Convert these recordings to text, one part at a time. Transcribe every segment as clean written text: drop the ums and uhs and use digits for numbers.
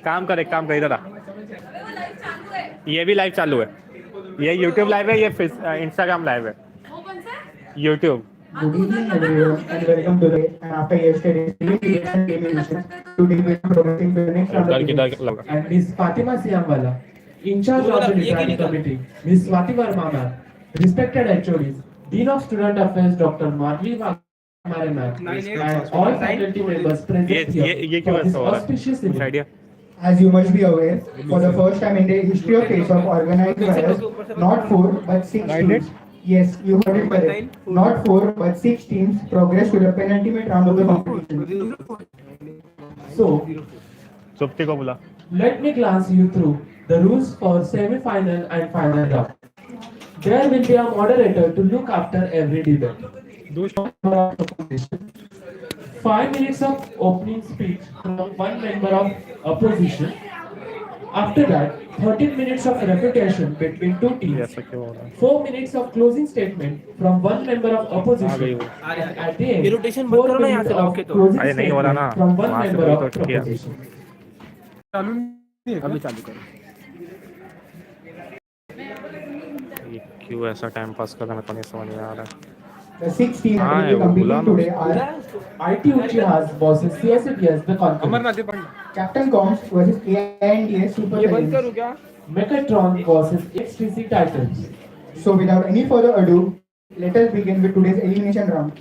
काम कर इधर आ। ये भी लाइव चालू है, ये YouTube लाइव है, ये इंस्टाग्राम लाइव है, YouTube। Good evening, everyone, and welcome today. And after yesterday's recent elimination, today we are progressing to the next round of events. And Miss Fatima Siamwala, in charge of the deciding committee, Miss Swati Verma ma'am, respected HODs, Dean of Student Affairs, Dr. Madhvi Mare ma'am, and all faculty members present here for this auspicious event. As you must be aware, for the first time in the history of Faceoff, organized by us, not 4 but 6 teams. Yes, you heard it correct. Not 4 but 6 teams progress to the penultimate round of the competition. So, let me glance you through the rules for semi-final and final round. There will be a moderator to look after every debate. 5 minutes of opening speech from one member of opposition. After that, 13 minutes of refutation between two teams. 4 minutes of closing statement from one member of opposition. And at the end, 4 minutes of closing statement from one member of proposition. अभी चालू करो। ये क्यों ऐसा time pass कर रहा है, मैं तो नहीं समझ में आ रहा है। The 6 teams that will be competing today are IT Uchihas versus CSTS the Concurrent. Captain Coms versus ANDS Super Saiyan. Megatron versus XTC Titans. So without any further ado, let us begin with today's elimination round.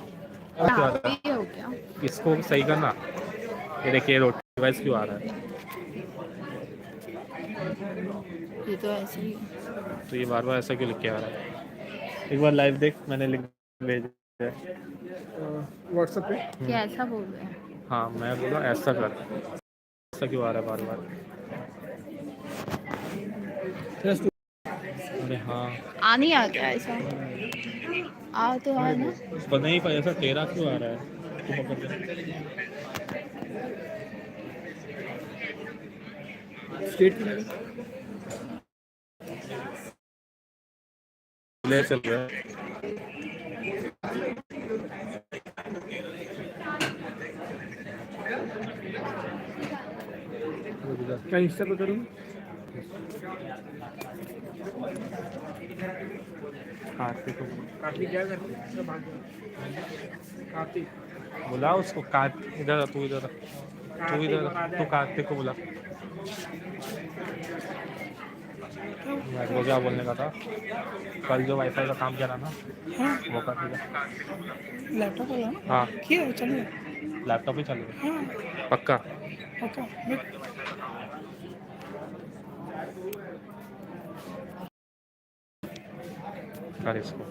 इसको सही करना। ये देखिए device क्यों आ रहा है, ये तो ऐसे ही। तो ये बार बार ऐसा क्यों लिख के आ रहा है? एक बार लाइव देख, मैंने लिख भेजा है व्हाट्सएप पे। क्या ऐसा बोल रहे हैं? हाँ मैं बोला ऐसा कर, ऐसा क्यों आ रहा है बार बार? अरे हाँ आ नहीं आ गया ऐसा, आ तो है ना, पर नहीं, पर ऐसा तेरा क्यों आ रहा है? तू पकड़ स्टेट ले चल रहा है। क्या इंस्टा पे करूँ? कार्तिक को, कार्तिक क्या करते हैं? कार्तिक बुला उसको, इधर तू, इधर तू, इधर तू कार्तिक को बुला। मैं क्या बोलने का था, कल जो वाईफाई का काम किया था ना, हाँ वो कर दिया। लैपटॉप वाला ना? हाँ किया चलिए, लैपटॉप ही चलेगा। हाँ पक्का ओके। कर इसको।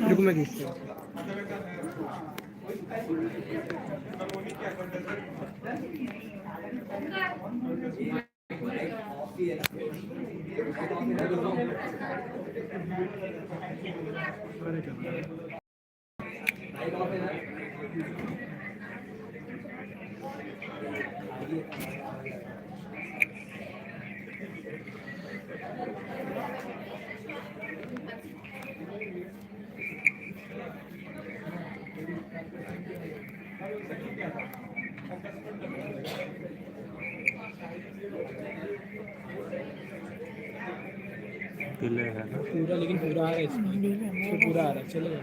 रुको मैं खींचता हूँ। डिले है ना पूरा, लेकिन पूरा आ रहा है इसमें, पूरा आ रहा है, चलेगा।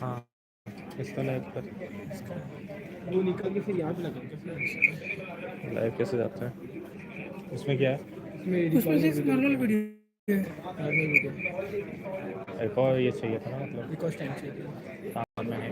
हाँ इसका लाइव कर, वो निकल के फिर याद लगा कैसे लाइव कैसे जाता है? उसमें क्या है? उसमें सिर्फ नॉर्मल वीडियो है, नॉर्मल वीडियो। एक और ये चाहिए था ना, मतलब बिकॉज टाइम चाहिए। हाँ मैंने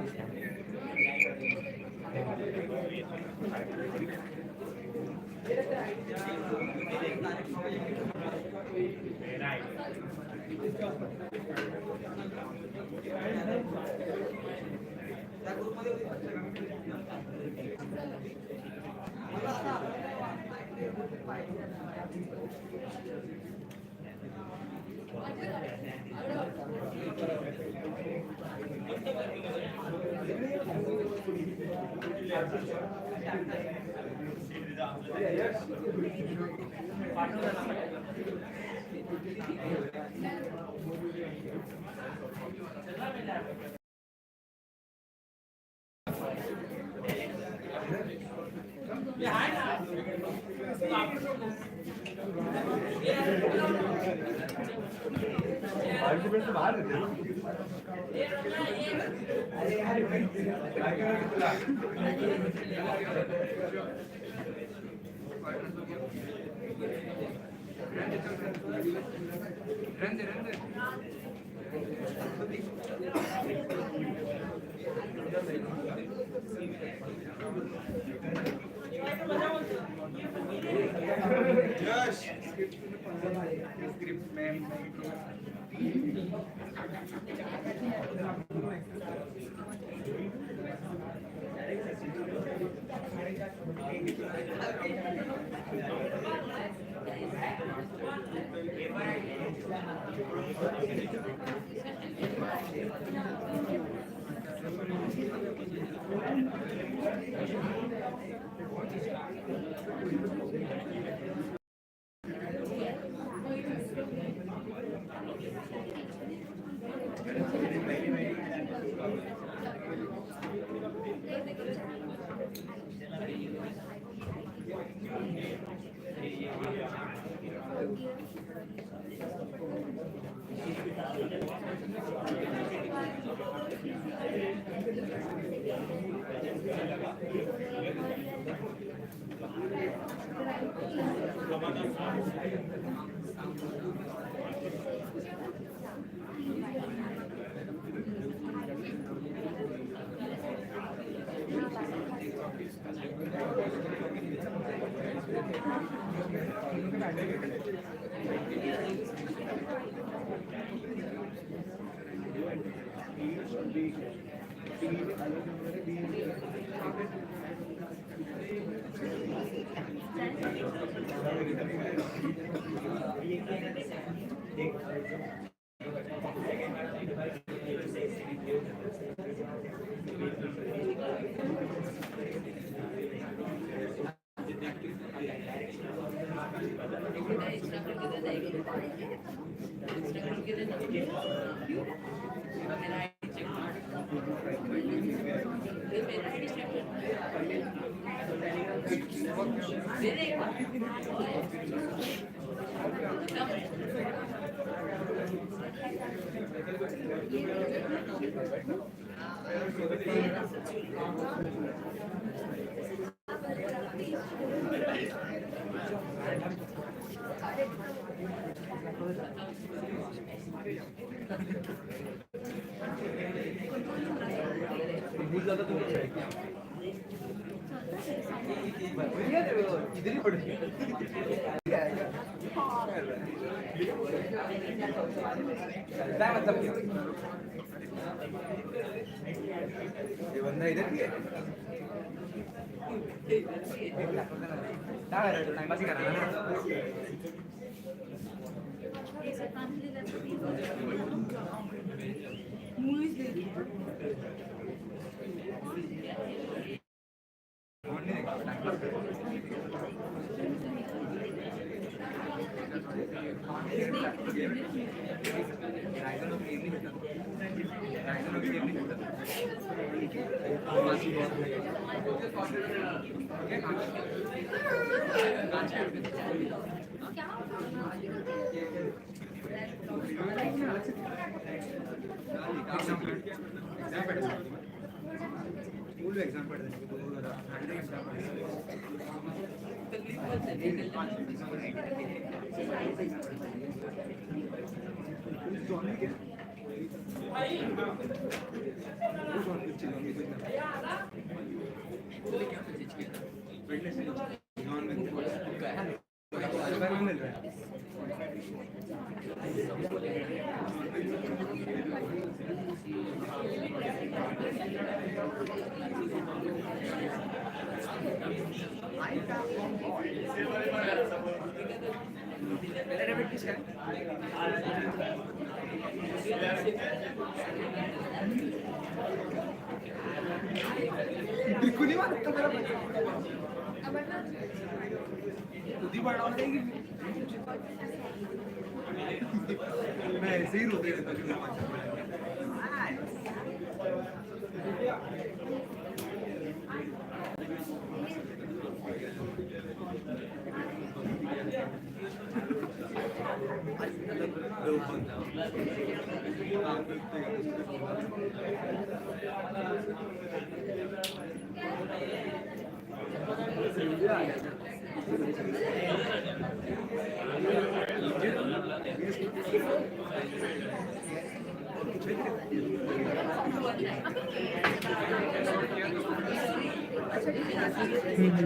Trick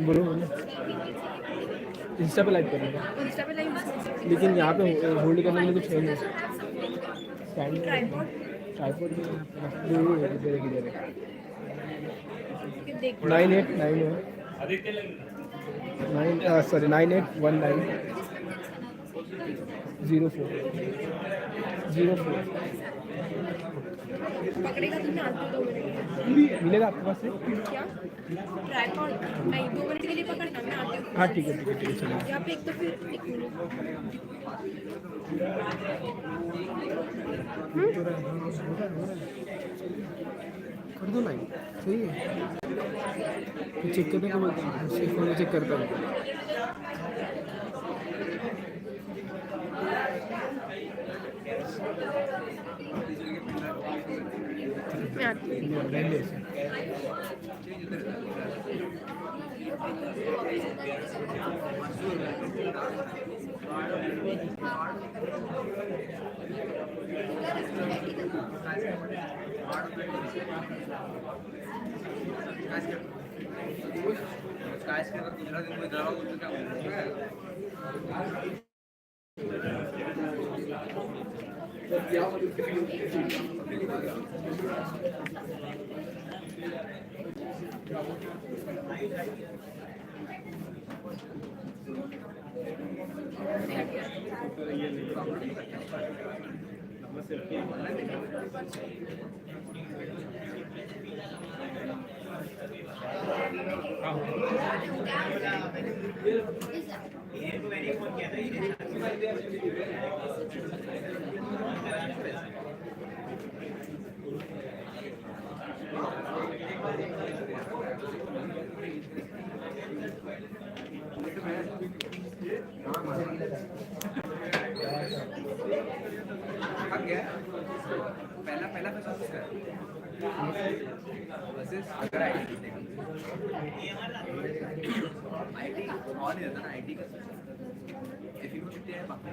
बोलो इंस्टा पे लाइव करेंगे इंस्टा पे लाइव लेकिन यहाँ पे होल्ड करने के लिए कुछ है नहीं स्टैंड ट्राइपॉड भी इधर है 9819 पकड़ेगा तुमने आते 2 मिनट मिलेगा आपके पास से क्या ट्राइपॉड नहीं 2 मिनट के लिए पकड़ना मैं आती हूँ हाँ ठीक है चलिए यहाँ पे एक तो फिर 1 मिनट कर दो लाइन सही है चेक करने को बोलते हैं फोन चेक करता हूँ मैं आती हूँ पहला Faceoff किसका है? वर्सेस अगर आईटी ऑन ही रहता ना आईटी का एफी में कितने हैं बाकी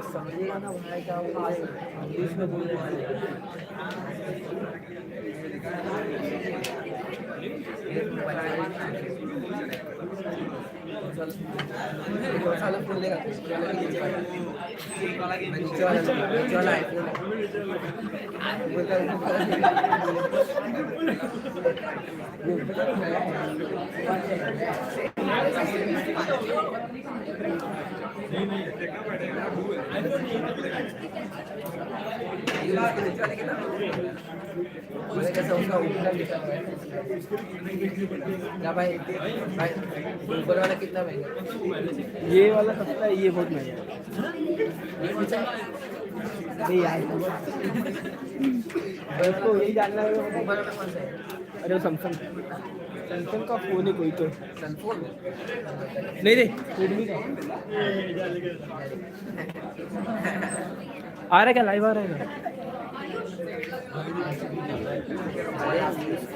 समझेगा ना भाई क्या हुआ इंग्लिश में बोल रहे कैसा उसका क्या भाई ऊपर वाला कितना महंगा ये वाला सस्ता है ये बहुत महंगा नहीं यार उसको यही जानना है ऊपर वाला कौन सा है अरे वो सैमसंग का फोन है कोई तो सनफोन नहीं नहीं रेडमी का आ रहा है क्या लाइव आ रहा है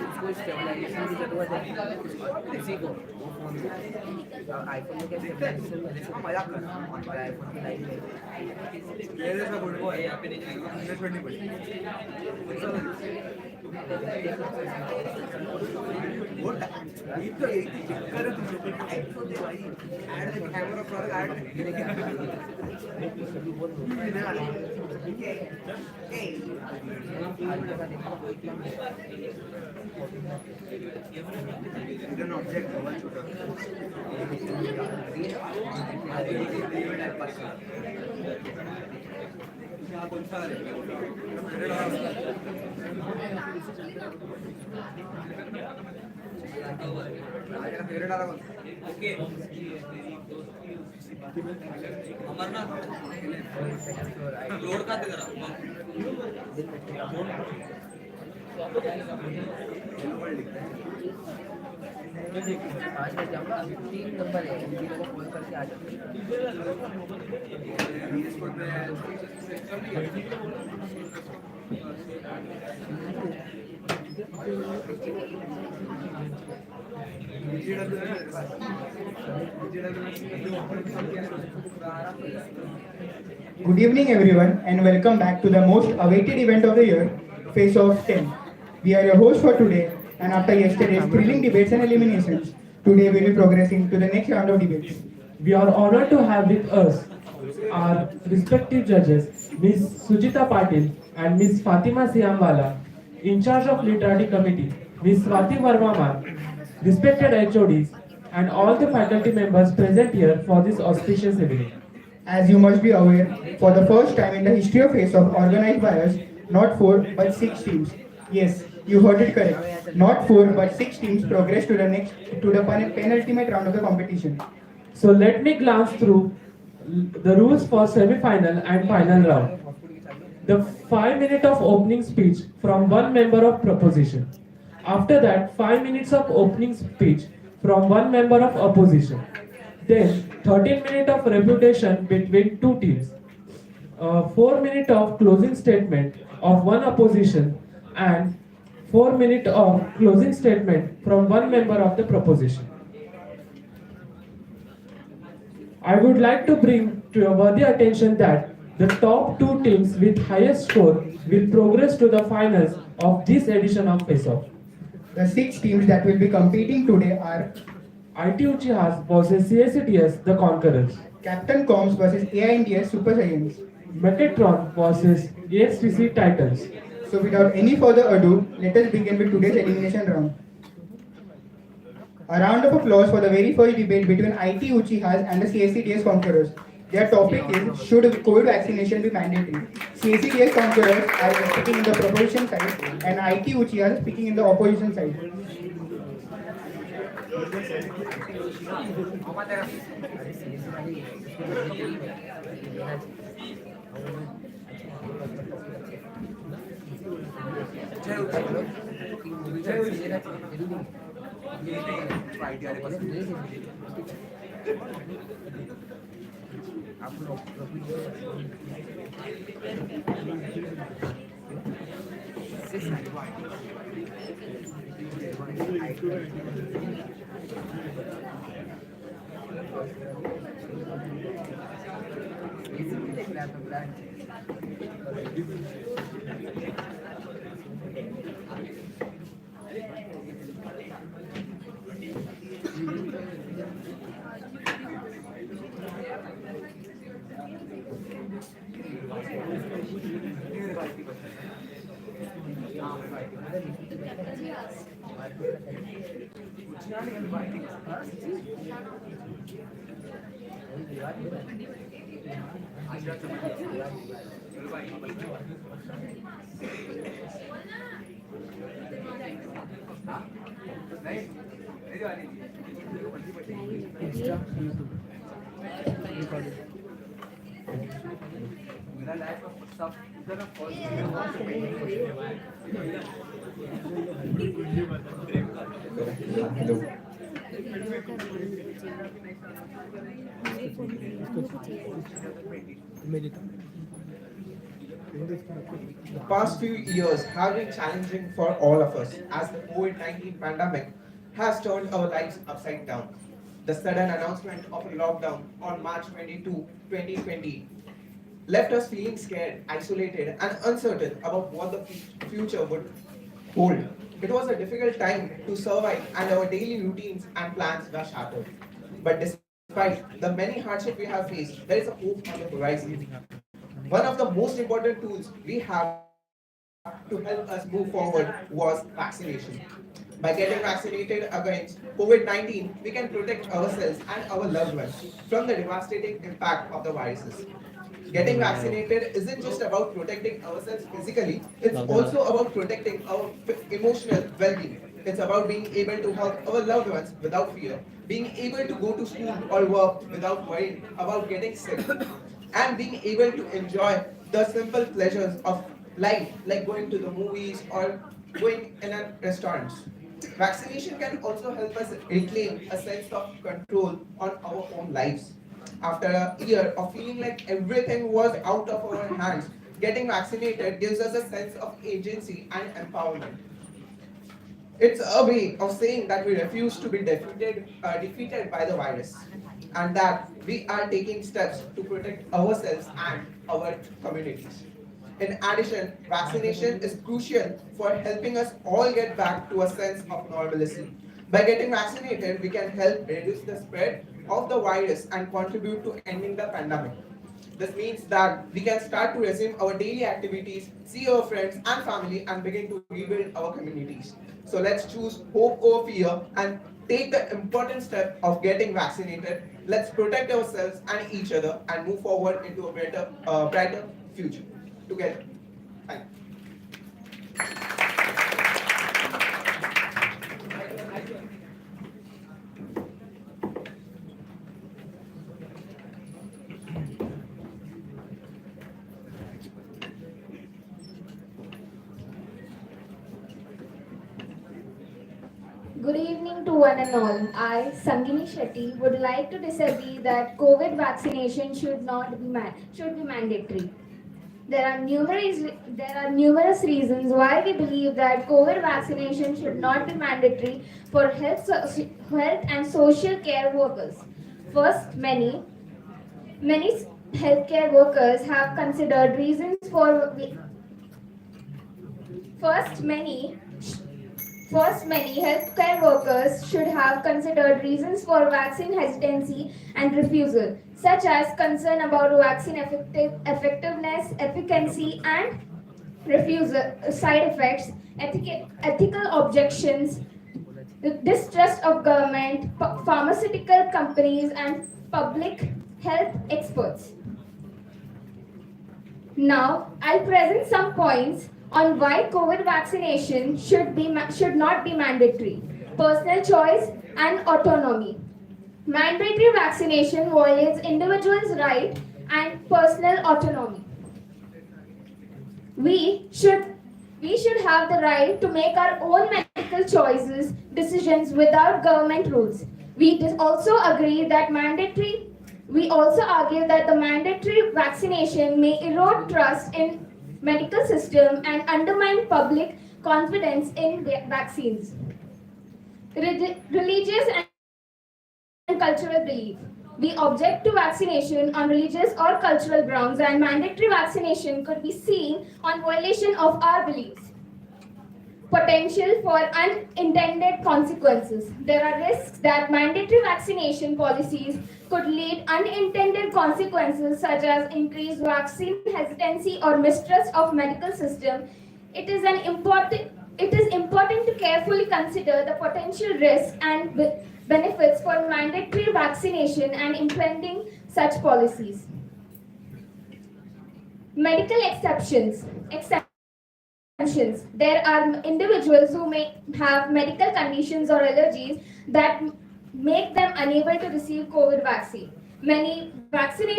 उसको स्टेबलाइजेशन की जरूरत है किसी को आईफोन में क्या स्टेबलाइजेशन मजाक कर रहा हूँ आईफोन की लाइट है ये सब बोल रहा है इन्वेस्टमेंट नहीं पड़ी वो ये तो यही चेक कर तुम लोग आईफोन दे भाई ऐड दे कैमरा प्रोडक्ट ऐड ऑब्जेक्ट होगा फेवरेट आ रहा ओके अमरनाथ लोड का दे रहा आज मैं जाऊंगा 3 नंबर है इन तीनों को कॉल करके आ Good evening, everyone, and welcome back to the most awaited event of the year, Faceoff 10. We are your hosts for today, and after yesterday's thrilling debates and eliminations, today we will be progressing to the next round of debates. We are honored to have with us our respective judges, Ms. Sujita Patil and Ms. Fatima Siamwala, in charge of Literary Committee, Ms. Swati Varma, respected HODs, and all the faculty members present here for this auspicious evening. As you must be aware, for the first time in the history of Faceoff organized by us, not 4 but 6 teams. Yes, you heard it correct. Not 4 but 6 teams progress to the penultimate round of the competition. So let me glance through the rules for semi-final and final round. The 5 minutes of opening speech from one member of proposition. After that, 5 minutes of opening speech from one member of opposition. Then 13 minutes of refutation between two teams. 4 minutes of closing statement of one opposition and 4 minutes of closing statement from one member of the proposition. I would like to bring to your worthy attention that the top two teams with highest score will progress to the finals of this edition of Faceoff. The 6 teams that will be competing today are IT Uchihas versus CSCTS The Conquerors, Captain Coms versus AINDS Super Giants. Metatron versus AXTC Titans. So without any further ado, let us begin with today's elimination round. A round of applause for the very first debate between IT Uchihas and the CSCTS Conquerors. Their topic is, should COVID vaccination be mandatory? CSCTS Conquerors are speaking in the proposition side and IT Uchihas are speaking in the opposition side. मैं देता हूँ The past few years have been challenging for all of us as the COVID-19 pandemic has turned our lives upside down. The sudden announcement of a lockdown on March 22, 2020 left us feeling scared, isolated, and uncertain about what the future would hold. It was a difficult time to survive, and our daily routines and plans were shattered. But despite the many hardships we have faced, there is a hope on the horizon. One of the most important tools we have to help us move forward was vaccination. By getting vaccinated against COVID-19, we can protect ourselves and our loved ones from the devastating impact of the viruses. Getting vaccinated isn't just about protecting ourselves physically, it's also about protecting our emotional well-being. It's about being able to hug our loved ones without fear, being able to go to school or work without worrying about getting sick, and being able to enjoy the simple pleasures of life, like going to the movies or going in a restaurant. Vaccination can also help us reclaim a sense of control on our own lives. After a year of feeling like everything was out of our hands, getting vaccinated gives us a sense of agency and empowerment. It's a way of saying that we refuse to be defeated by the virus, and that we are taking steps to protect ourselves and our communities. In addition, vaccination is crucial for helping us all get back to a sense of normalcy. By getting vaccinated, we can help reduce the spread of the virus and contribute to ending the pandemic. This means that we can start to resume our daily activities, see our friends and family, and begin to rebuild our communities. So let's choose hope over fear and take the important step of getting vaccinated. Let's protect ourselves and each other and move forward into a better, brighter future together. Thank you. Good evening to one and all. I, Sangini Shetty, would like to disagree that COVID vaccination should be mandatory. There are numerous reasons why we believe that COVID vaccination should not be mandatory for health and social care workers. First, many healthcare workers have considered reasons for first many First, many healthcare workers should have considered reasons for vaccine hesitancy and refusal, such as concern about vaccine effectiveness, efficacy, and refusal side effects, ethical objections, distrust of government, pharmaceutical companies, and public health experts. Now, I'll present some points on why COVID vaccination should not be mandatory. Personal choice and autonomy. Mandatory vaccination violates individuals' right and personal autonomy. We should have the right to make our own medical decisions without government rules. We also argue that the mandatory vaccination may erode trust in medical system and undermine public confidence in vaccines. Religious and cultural belief. We object to vaccination on religious or cultural grounds, and mandatory vaccination could be seen on violation of our beliefs. Potential for unintended consequences. There are risks that mandatory vaccination policies could lead unintended consequences such as increased vaccine hesitancy or mistrust of medical system. It is important to carefully consider the potential risks and benefits for mandatory vaccination and implementing such policies. Medical exceptions. There are individuals who may have medical conditions or allergies that make them unable to receive COVID vaccine. Many mandatory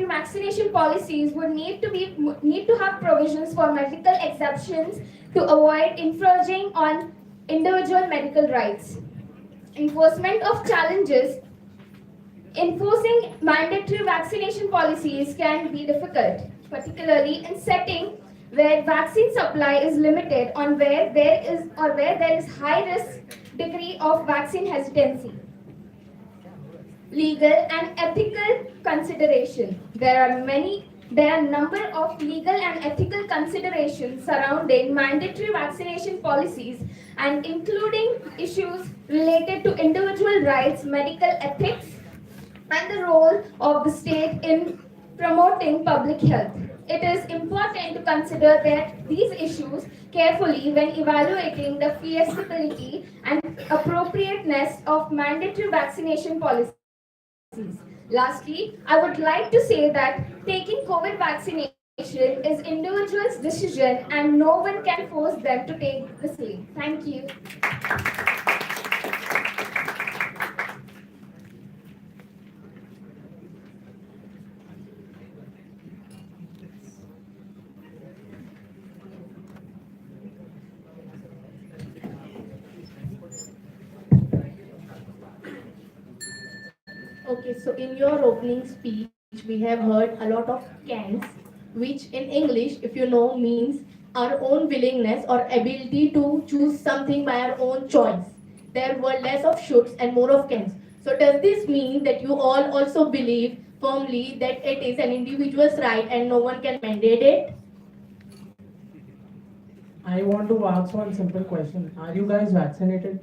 vaccination policies would need to have provisions for medical exceptions to avoid infringing on individual medical rights. Enforcement of challenges. Enforcing mandatory vaccination policies can be difficult, particularly in setting where vaccine supply is limited on where there is high risk degree of vaccine hesitancy. Legal and ethical consideration. There are a number of legal and ethical considerations surrounding mandatory vaccination policies and including issues related to individual rights, medical ethics, and the role of the state in promoting public health. It is important to consider these issues carefully when evaluating the feasibility and appropriateness of mandatory vaccination policies. Lastly, I would like to say that taking COVID vaccination is individual's decision and no one can force them to take the same. Thank you. Okay, so in your opening speech, we have heard a lot of cans, which in English, if you know, means our own willingness or ability to choose something by our own choice. There were less of shoulds and more of cans. So does this mean that you all also believe firmly that it is an individual's right and no one can mandate it? I want to ask one simple question. Are you guys vaccinated?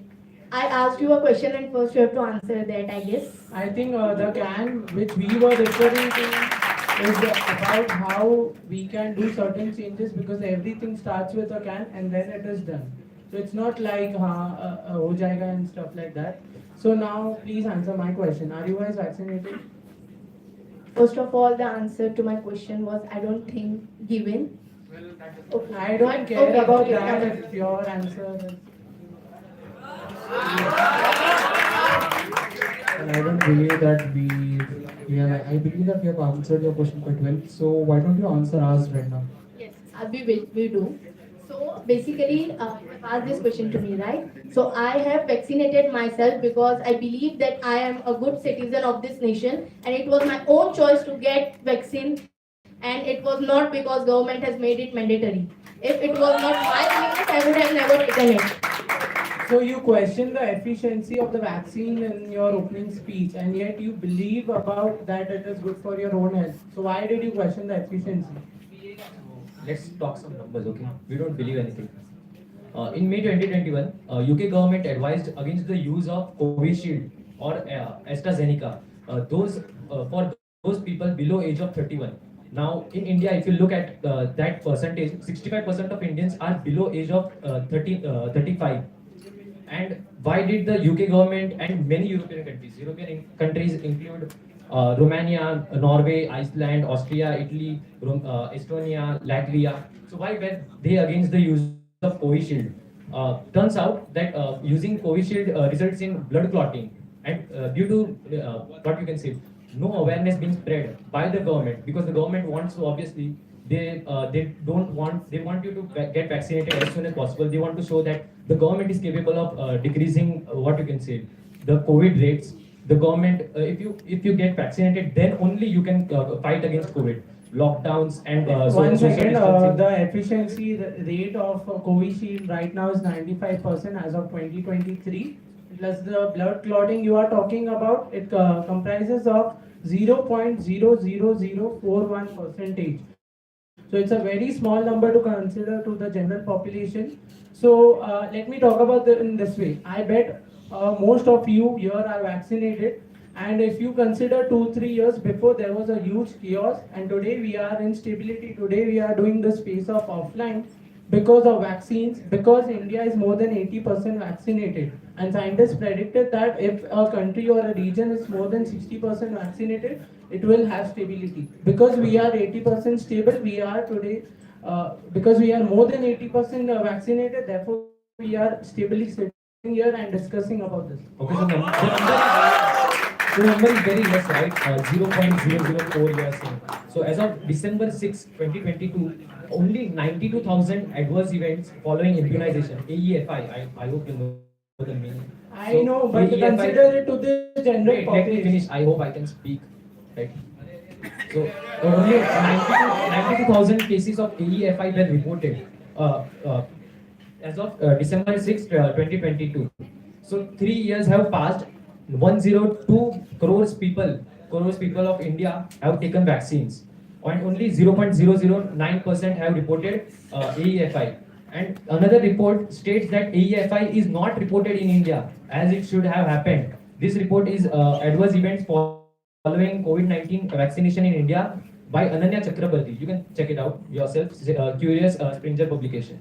I asked you a question and first you have to answer that, I guess. I think the can which we were referring to is about how we can do certain changes because everything starts with a can and then it is done. So it's not like ho jayega and stuff like that. So now please answer my question. Are you guys vaccinated? First of all, the answer to my question was, I don't think, given. Okay. I don't care Okay, about okay, that okay. if your answer is... And I don't believe that I believe that we have answered your question quite well. So why don't you answer ours right now? Yes, we do. So basically, you have asked this question to me, right? So I have vaccinated myself because I believe that I am a good citizen of this nation and it was my own choice to get vaccine and it was not because government has made it mandatory. If it was not my willingness, I would have never taken it. So you question the efficiency of the vaccine in your opening speech and yet you believe about that it is good for your own health. So why did you question the efficiency? Let's talk some numbers, okay? We don't believe anything. In May 2021, UK government advised against the use of Covishield or AstraZeneca. For those people below age of 31. Now in India, if you look at that percentage, 65% of Indians are below age of 35. And why did the UK government and many European countries include Romania, Norway, Iceland, Austria, Italy, Estonia, Latvia. So why were they against the use of Covishield? Turns out that using Covishield results in blood clotting, and due to what you can say, no awareness being spread by the government because the government wants to obviously they want you to get vaccinated as soon as possible. They want to show that the government is capable of decreasing what you can say the COVID rates. The government, if you get vaccinated, then only you can fight against COVID. Lockdowns and One social second, distancing. the efficiency rate of Covishield right now is 95% as of 2023. Plus the blood clotting you are talking about, it comprises of 0.00041 percentage. So it's a very small number to consider to the general population. So let me talk about in this way. I bet most of you here are vaccinated, and if you consider 2-3 years before, there was a huge chaos, and today we are in stability. Today we are doing the space of offline because of vaccines, because India is more than 80% vaccinated, and scientists predicted that if a country or a region is more than 60% vaccinated, it will have stability. Because we are 80% stable, we are today, because we are more than 80% vaccinated, therefore we are stably sitting here and discussing about this. Okay, so the number is very less, right? 0.004 you are saying. So as of December 6, 2022, only 92,000 adverse events following immunization, AEFI, I hope you know the meaning. I know, but consider it to the general Wait, let me population. finish. I hope I can speak. Right. So only 92,000 cases of AEFI were reported as of December 6, 2022. So 3 years have passed. 102 crores people of India have taken vaccines, and only 0.009% have reported AEFI. And another report states that AEFI is not reported in India as it should have happened. This report is adverse events following COVID-19 vaccination in India by Ananya Chakrabarti. You can check it out yourself. Curious Springer publication.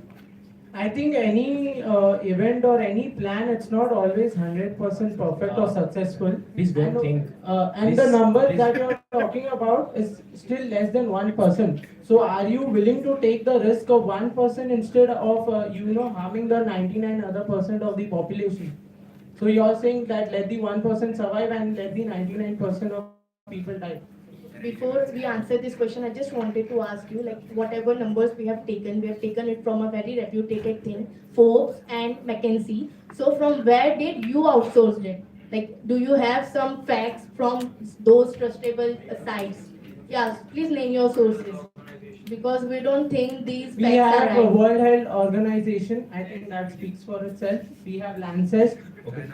I think any event or any plan, it's not always 100% perfect or successful. Please don't and, think. And Please- the number please- that you're talking about is still less than 1%. So are you willing to take the risk of 1% instead of harming the 99 other percent of the population? So you're saying that let the 1% survive and let the 99% of people die. Before we answer this question, I just wanted to ask you, like, whatever numbers we have taken it from a very reputed thing, Forbes and McKinsey. So from where did you outsource it? Like, do you have some facts from those trustable sites? Yes, please name your sources. Because we don't think these We facts are have a right. World Health Organization. I think that speaks for itself. We have Lancet. Okay.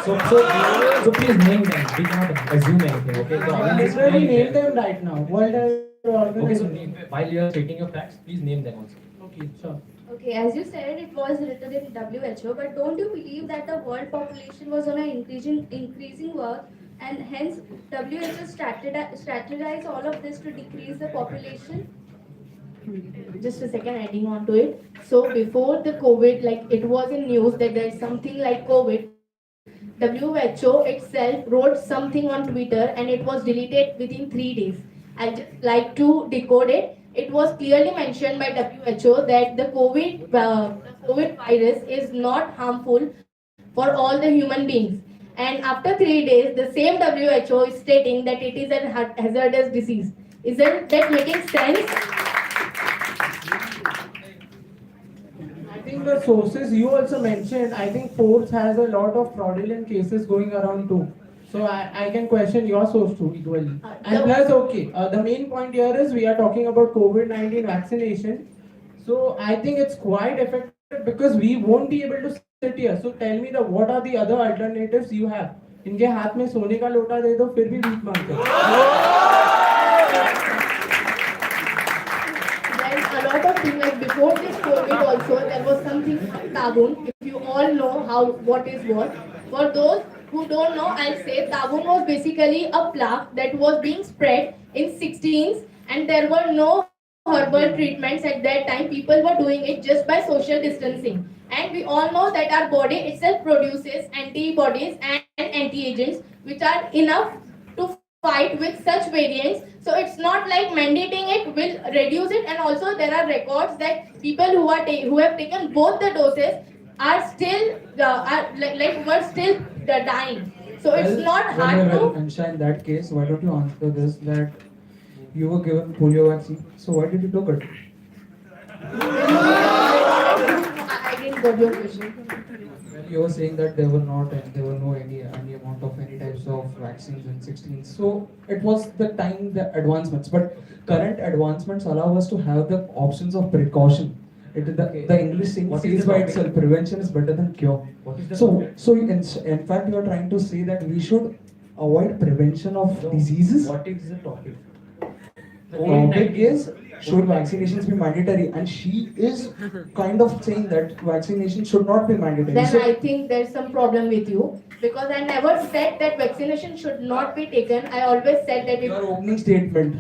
So please name them. We cannot assume anything. Okay. The I audience is literally very name clear. them right now. World Health Okay. So Organization. while you are stating your facts, please name them also. Okay, sure. Okay, as you said, it was written in WHO, but don't you believe that the world population was on an increasing work, and hence WHO strategized all of this to decrease the population? Just a second, adding on to it. So before the COVID, like it was in news that there is something like COVID. WHO itself wrote something on Twitter and it was deleted within 3 days. I just like to decode it. It was clearly mentioned by WHO that the COVID virus is not harmful for all the human beings. And after 3 days, the same WHO is stating that it is a hazardous disease. Isn't that making sense? I think the sources you also mentioned, I think Forbes has a lot of fraudulent cases going around too. So I can question your source too equally. And plus, okay, the main point here is we are talking about COVID-19 vaccination. So I think it's quite effective because we won't be able to sit here. So tell me what are the other alternatives you have? इनके हाथ में सोने का लोटा दे दो फिर भी भीख मांगते हो. There's a lot of things like before this COVID also there was something called tabun. If you all know what is what. For those who don't know, I'll say tabun was basically a plaque that was being spread in 16s and there were no herbal treatments at that time. People were doing it just by social distancing. And we all know that our body itself produces antibodies and anti-agents which are enough to fight with such variants. So it's not like mandating it will reduce it, and also there are records that people who have taken both the doses are still were still dying. So it's not hard to. Ansha, in that case, why don't you answer this that you were given polio vaccine, so why did you took it? I didn't got your question. You were saying that there were no any amount of any types of vaccines in 16. So it was the time the advancements, but current advancements allow us to have the options of precaution. The English saying What is says the by topic? itself, prevention is better than cure. What is the So topic? in fact you are trying to say that we should avoid prevention of diseases. What is the topic? The topic is should vaccinations be mandatory, and she is kind of saying that vaccination should not be mandatory. Then So I think there's some problem with you because I never said that vaccination should not be taken. I always said that your opening statement.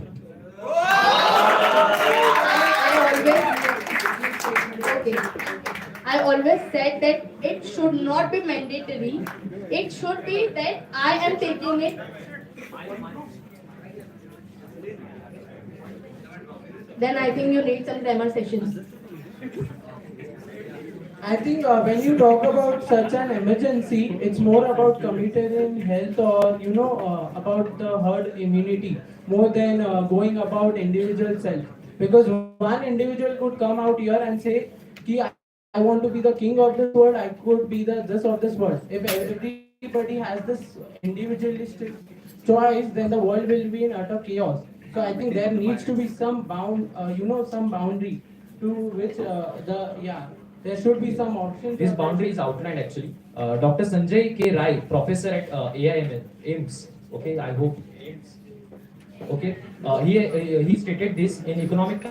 I always said that it should not be mandatory. It should be that I am taking it. Then I think you need some grammar sessions. I think when you talk about such an emergency, it's more about communitarian health or about the herd immunity more than going about individual self. Because one individual could come out here and say, "Ki I want to be the king of this world, I could be the this of this world. If everybody has this individualistic choice, then the world will be in utter chaos. So I think there needs to be some some boundary to which there should be some options. This boundary is outlined actually. Dr. Sanjay K. Rai, professor at AIML, AIMS. Okay, I hope AIMS. Okay, he stated this in economic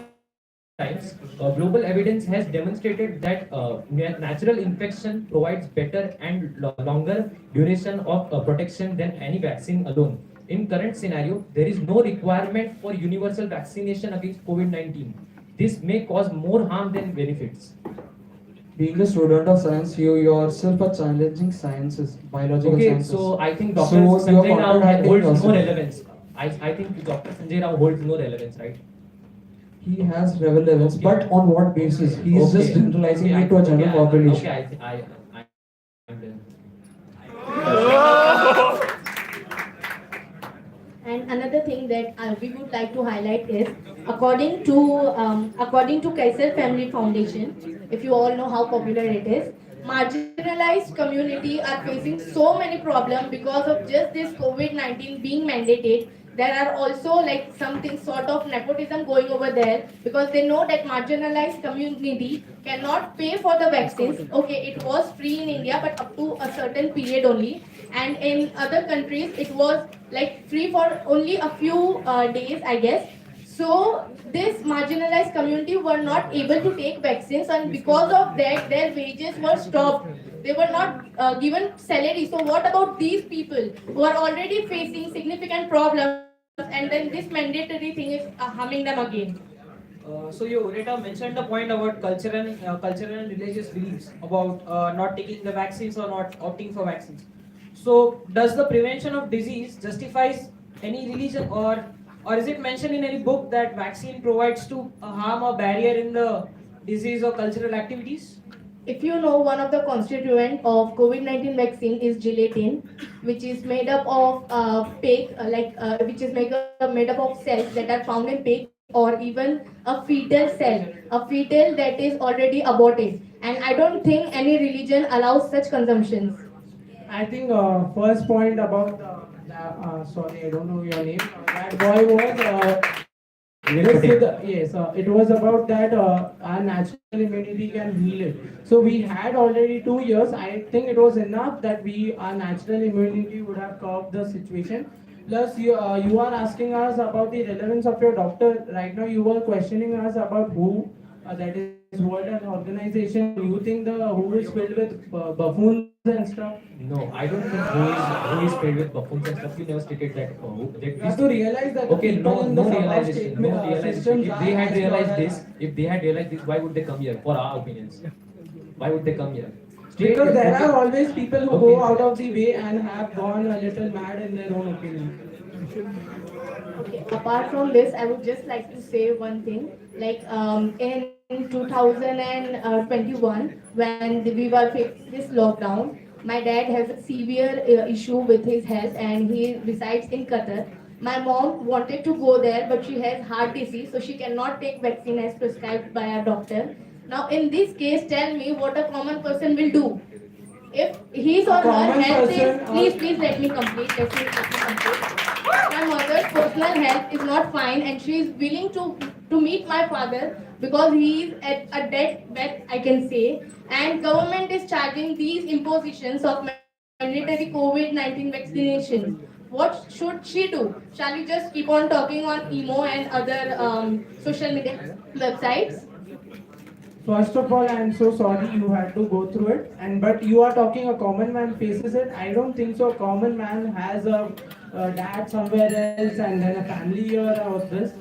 times. Global evidence has demonstrated that natural infection provides better and longer duration of protection than any vaccine alone. In current scenario, there is no requirement for universal vaccination against COVID-19. This may cause more harm than benefits. Being a student of science, you yourself are challenging sciences, biological sciences. So I think Dr. So Sanjay you're Rao contradicting holds no yourself. relevance. I think Dr. Sanjay Rao holds no relevance, right? He has relevance, but on what basis? He is just generalizing it to a general population. Okay, I'm done. And another thing that we would like to highlight is, according to Kaiser Family Foundation, if you all know how popular it is, marginalized community are facing so many problems because of just this COVID-19 being mandated. There are also like something sort of nepotism going over there because they know that marginalized community cannot pay for the vaccines. Okay, it was free in India, but up to a certain period only, and in other countries it was like free for only a few days, I guess. So this marginalized community were not able to take vaccines, and because of that their wages were stopped. They were not given salary. So what about these people who are already facing significant problems, and then this mandatory thing is harming them again? So you, Rita, mentioned the point about cultural and religious beliefs about not taking the vaccines or not opting for vaccines. So does the prevention of disease justifies any religion, or is it mentioned in any book that vaccine provides to harm or barrier in the disease or cultural activities? If you know, one of the constituent of COVID-19 vaccine is gelatin, which is made up of which is made up of cells that are found in pig, or even a fetal cell, a fetal that is already aborted. And I don't think any religion allows such consumptions. I think first point about sorry, I don't know your name. That boy was it was about that our natural immunity can heal it. So we had already 2 years. I think it was enough that our natural immunity would have curbed the situation. Plus, you are asking us about the relevance of your doctor. Right now, you were questioning us about who that is World Health Organization. You think the who is filled with buffoons and stuff? No, I don't think who is filled with buffoons and stuff. You never stated that. You have to realize that Okay, people in the no above realization. No realization. systems If are they had as realized flawed this, if they had realized this, why would they come here? For our opinions, why would they come here? because there are always people who Okay. go out of the way and have gone a little mad in their own opinion. Okay. Apart from this, I would just like to say one thing. Like in 2021, when we were facing this lockdown, my dad has a severe issue with his health, and he resides in Qatar. My mom wanted to go there, but she has heart disease, so she cannot take vaccine as prescribed by a doctor. Now, in this case, tell me what a common person will do. If his or her Common health is, person or- please let me complete. Let me complete. My mother's personal health is not fine, and she is willing to meet my father because he is at a deathbed, I can say. And government is charging these impositions of mandatory COVID-19 vaccination. What should she do? Shall we just keep on talking on emo and other social media websites? First of all, I am so sorry you had to go through it. And but you are talking a common man faces it. I don't think so. A common man has a dad somewhere else and then a family here or this.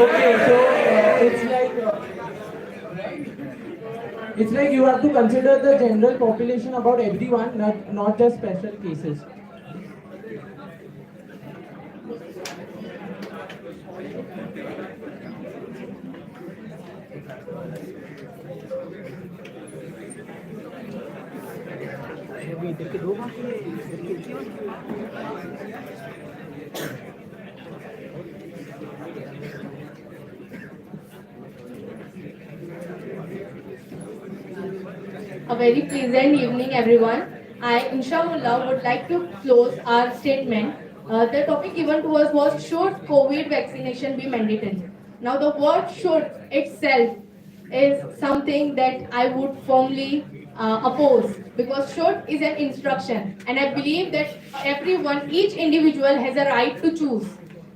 Okay, so it's like you have to consider the general population about everyone, not just special cases. अभी देख के दो बाकी है, देख के एक ही बाकी है। A very pleasant evening, everyone. I, Inshallah, would like to close our statement. The topic given to us was, should COVID vaccination be mandatory? Now, the word should itself is something that I would firmly oppose, because should is an instruction, and I believe that everyone, each individual has a right to choose.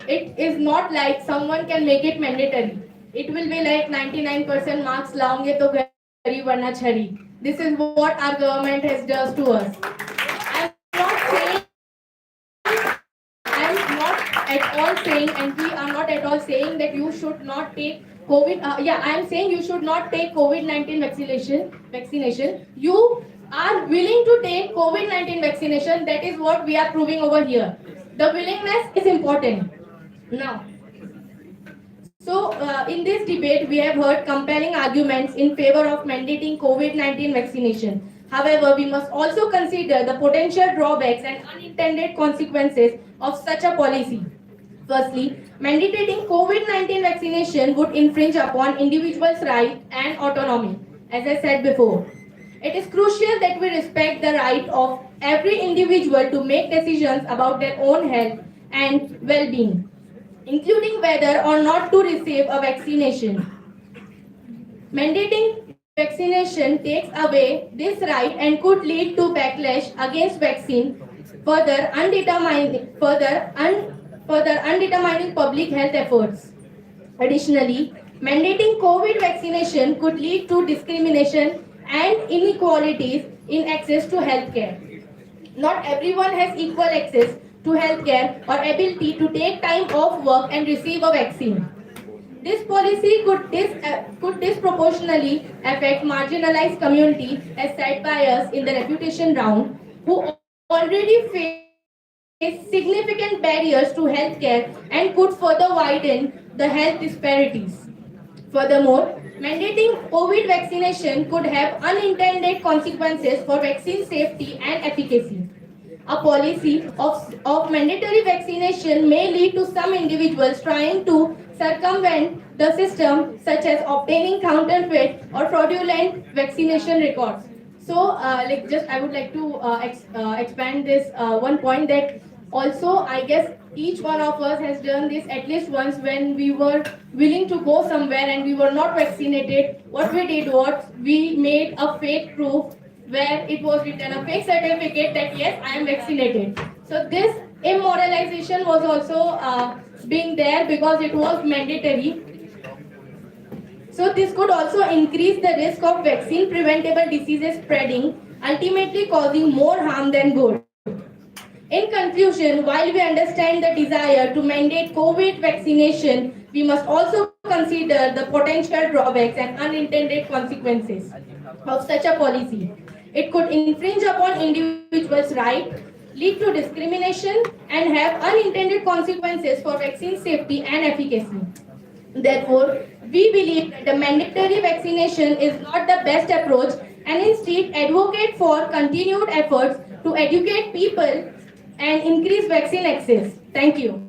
It is not like someone can make it mandatory. It will be like 99% marks लाओगे तो गरीब वरना छरी. This is what our government has done to us. I am not at all saying, and we are not at all saying that you should not take COVID. I am saying you should not take COVID-19 vaccination. You are willing to take COVID-19 vaccination. That is what we are proving over here. The willingness is important. Now, so in this debate, we have heard compelling arguments in favor of mandating COVID-19 vaccination. However, we must also consider the potential drawbacks and unintended consequences of such a policy. Firstly, mandating COVID-19 vaccination would infringe upon individuals' rights and autonomy, as I said before. It is crucial that we respect the right of every individual to make decisions about their own health and well-being, including whether or not to receive a vaccination. Mandating vaccination takes away this right and could lead to backlash against vaccine, further undermining public health efforts. Additionally, mandating COVID vaccination could lead to discrimination and inequalities in access to healthcare. Not everyone has equal access to healthcare or ability to take time off work and receive a vaccine. This policy could disproportionately affect marginalized communities, as said by us in the reputation round, who already face significant barriers to healthcare and could further widen the health disparities. Furthermore, mandating COVID vaccination could have unintended consequences for vaccine safety and efficacy. A policy of mandatory vaccination may lead to some individuals trying to circumvent the system, such as obtaining counterfeit or fraudulent vaccination records. So, I would like to expand this one point, that also, I guess each one of us has done this at least once when we were willing to go somewhere and we were not vaccinated. What we did was we made a fake proof where it was written, a fake certificate, that yes, I am vaccinated. So this immoralization was also being there because it was mandatory. So this could also increase the risk of vaccine preventable diseases spreading, ultimately causing more harm than good. In conclusion, while we understand the desire to mandate COVID vaccination, we must also consider the potential drawbacks and unintended consequences of such a policy. It could infringe upon individuals' rights, lead to discrimination, and have unintended consequences for vaccine safety and efficacy. Therefore, we believe that the mandatory vaccination is not the best approach, and instead advocate for continued efforts to educate people and increase vaccine access. Thank you.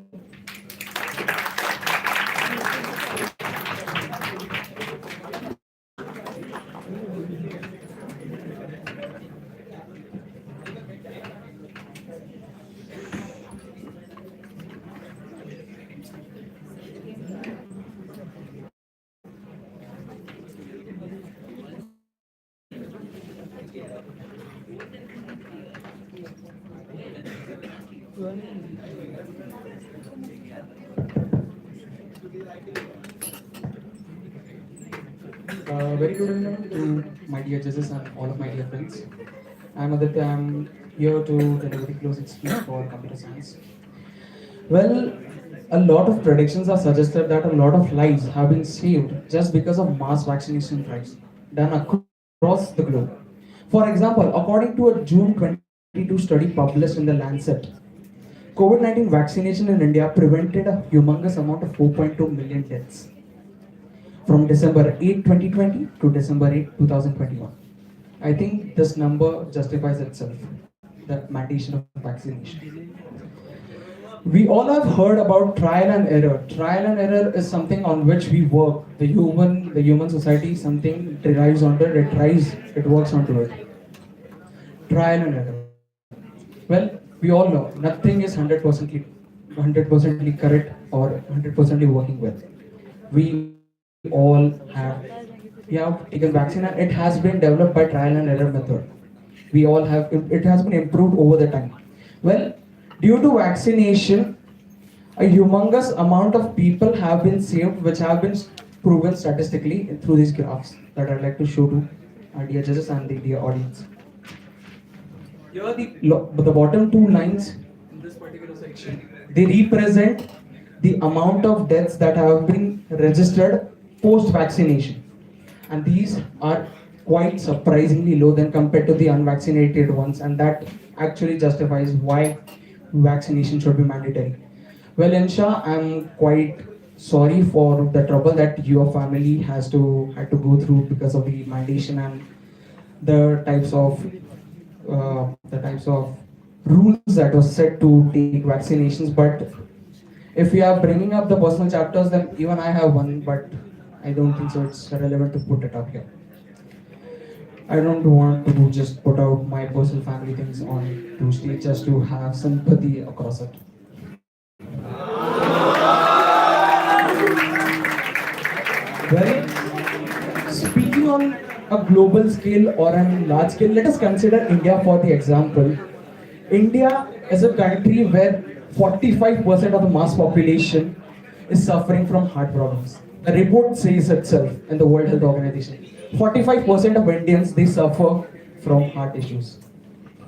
Very good evening to my dear judges and all of my dear friends. I'm Aditya. I'm here to deliver the closing speech for computer science. Well, a lot of predictions are suggested that a lot of lives have been saved just because of mass vaccination drives done across the globe. For example, according to a June 22 study published in the Lancet, COVID-19 vaccination in India prevented a humongous amount of 4.2 million deaths from December 8, 2020 to December 8, 2021. I think this number justifies itself, the mandation of vaccination. We all have heard about trial and error. Trial and error is something on which we work, the human the human society, something derives onto it, it works onto it. Trial and error. Well, we all know nothing is 100% correct or 100% working well. We all have taken vaccine and it has been developed by trial and error method. We all have it has been improved over the time. Well, due to vaccination, a humongous amount of people have been saved, which have been proven statistically through these graphs that I'd like to show to our dear judges and the dear audience. Here are the bottom two lines in this particular section. They represent the amount of deaths that have been registered post-vaccination. And these are quite surprisingly low than compared to the unvaccinated ones, and that actually justifies why vaccination should be mandatory. Well, Insha, I'm quite sorry for the trouble that your family had to go through because of the mandation and the types of rules that was set to take vaccinations. But if we are bringing up the personal chapters, then even I have one, but I don't think so it's relevant to put it up here. I don't want to just put out my personal family things on to stage just to have sympathy across it. Well, speaking on a global scale or a large scale, let us consider India for the example. India is a country where 45% of the mass population is suffering from heart problems. The report says itself in the World Health Organization. 45% of Indians, they suffer from heart issues.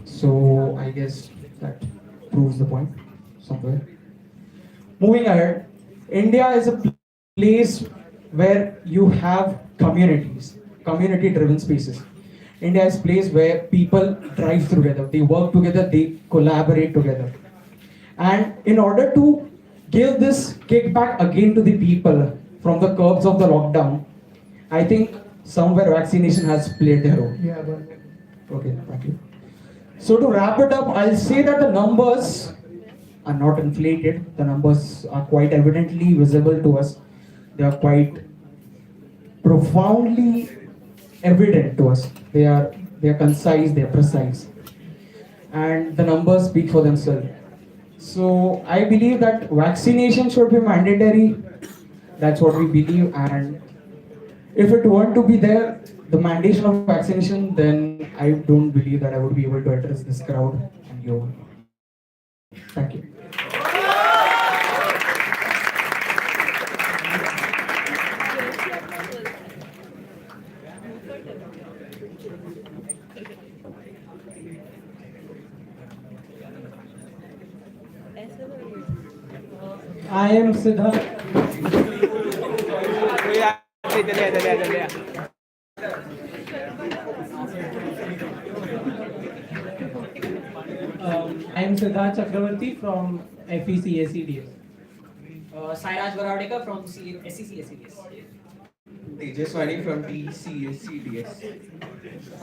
So I guess that proves the point somewhere. Moving ahead, India is a place where you have communities, community-driven spaces. India is a place where people drive together, they work together, they collaborate together. And in order to give this kickback again to the people from the curbs of the lockdown, I think somewhere vaccination has played their role. Yeah, but Okay, thank you. So to wrap it up, I'll say that the numbers are not inflated. The numbers are quite evidently visible to us. They are quite profoundly evident to us. They are concise, they are precise. And the numbers speak for themselves. So I believe that vaccination should be mandatory. That's what we believe. And if it weren't to be there, the mandation of vaccination, then I don't believe that I would be able to address this crowd and you. Thank you. I am Siddharth. I am Siddharth Chakravarti from FECACDS. Sairaj Varadekar from SCCSCDS. Tejaswani from DCSCDS.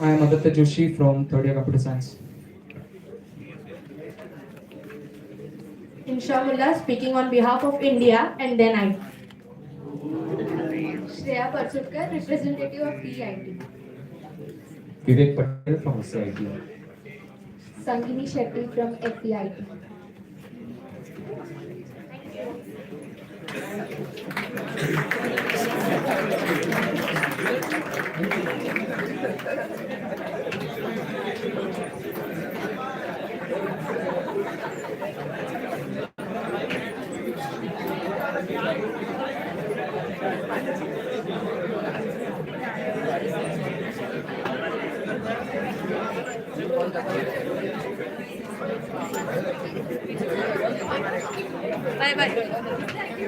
I am Aditya Joshi from third year computer science. Inshallah speaking on behalf of India, and then I. Shreya Parsutkar, representative of PIT. Vivek Patel from CIT. Sangini Shetty from FEIT. Bye bye. Thank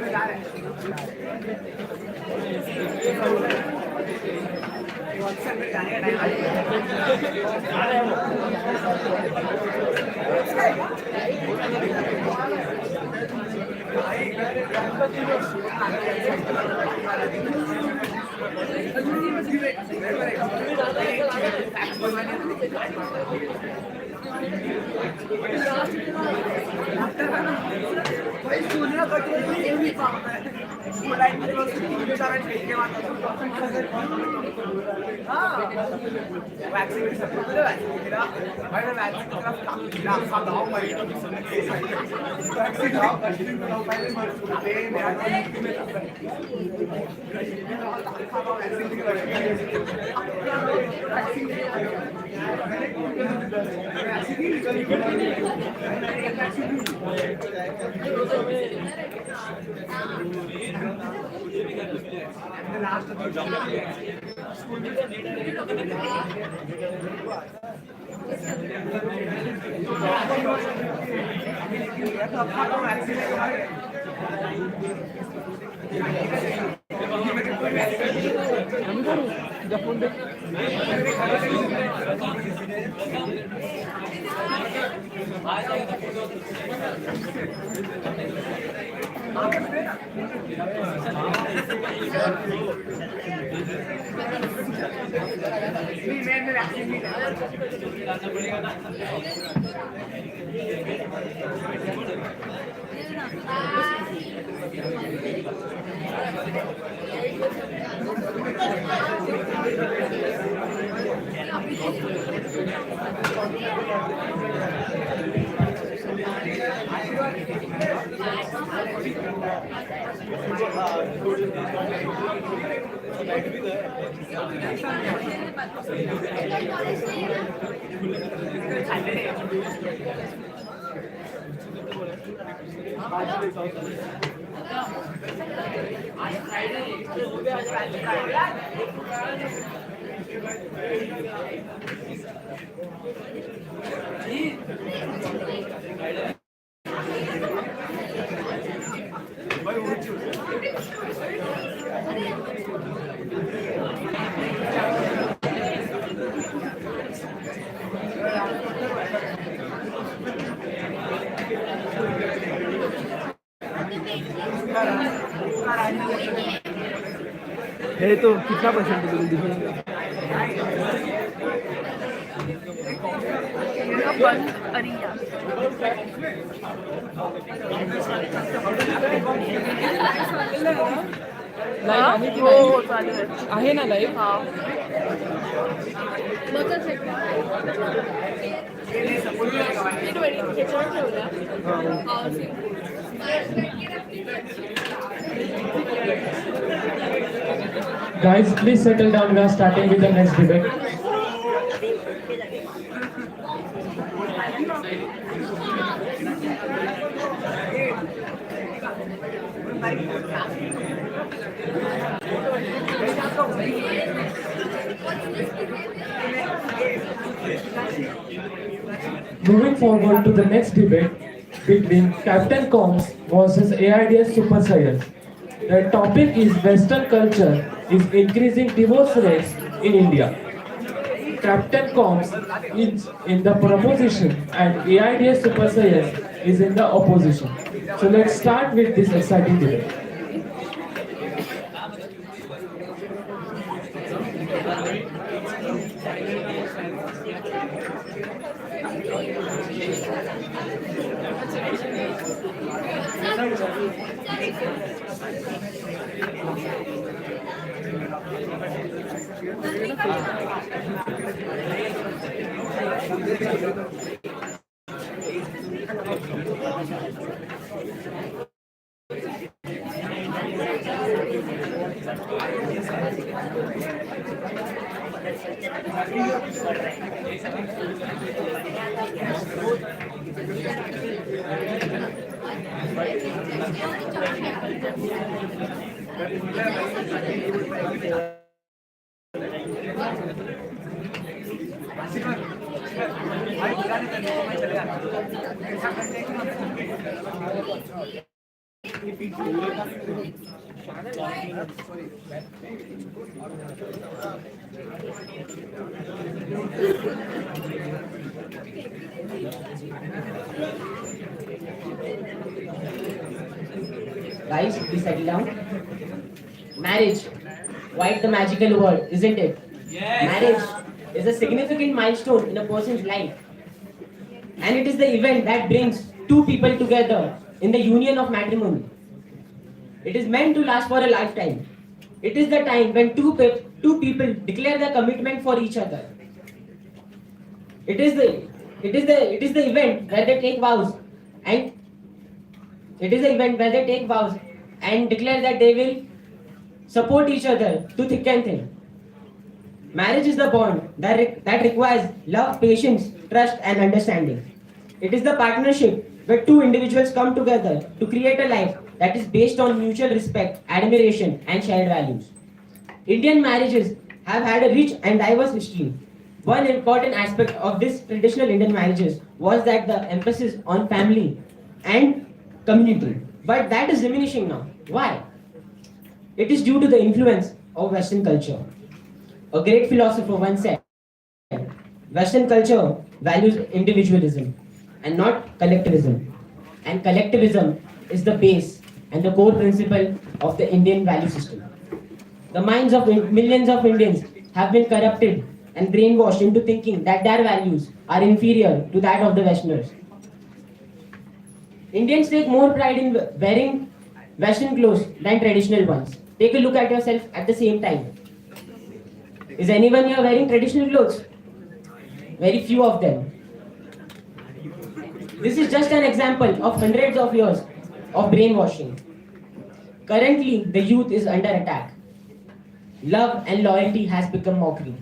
you. भाई सुनिए कटोरी ये भी काम है line में बस बेचारा ठीक के मारता हां वैक्सीन से तो वैक्सीन मेरा भाई मैं वैक्सीन की तरफ ना खाता हूं भाई वैक्सीन आओ पहले मर दे मेरा है तो कितना परसेंटेज दिखेगा? आहे ना live? Guys, please settle down. We are starting with the next debate. Moving forward to the next debate between Captain Combs versus AIDS Super Science. The topic is Western culture is increasing divorce rates in India. Captain Combs is in the proposition and AIDS Super Science is in the opposition. So let's start with this exciting debate. Guys, please settle down. Marriage, quite the magical word, isn't it? Yes. Marriage is a significant milestone in a person's life. And it is the event that brings two people together in the union of matrimony. It is meant to last for a lifetime. It is the time when two people declare their commitment for each other. It is the event where they take vows and it is the event where they take vows and declare that they will support each other to thick and thin. Marriage is the bond that requires love, patience, trust, and understanding. It is the partnership where two individuals come together to create a life that is based on mutual respect, admiration, and shared values. Indian marriages have had a rich and diverse history. One important aspect of this traditional Indian marriages was that the emphasis on family and community. But that is diminishing now. Why? It is due to the influence of Western culture. A great philosopher once said, Western culture values individualism and not collectivism. And collectivism is the base and the core principle of the Indian value system. The minds of millions of Indians have been corrupted and brainwashed into thinking that their values are inferior to that of the Westerners. Indians take more pride in wearing Western clothes than traditional ones. Take a look at yourself at the same time. Is anyone here wearing traditional clothes? Very few of them. This is just an example of hundreds of years of brainwashing. Currently, the youth is under attack. Love and loyalty has become mockery.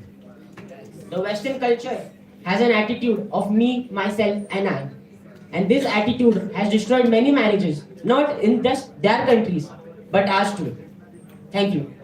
The Western culture has an attitude of me, myself, and I. And this attitude has destroyed many marriages, not in just their countries, but ours too. Thank you.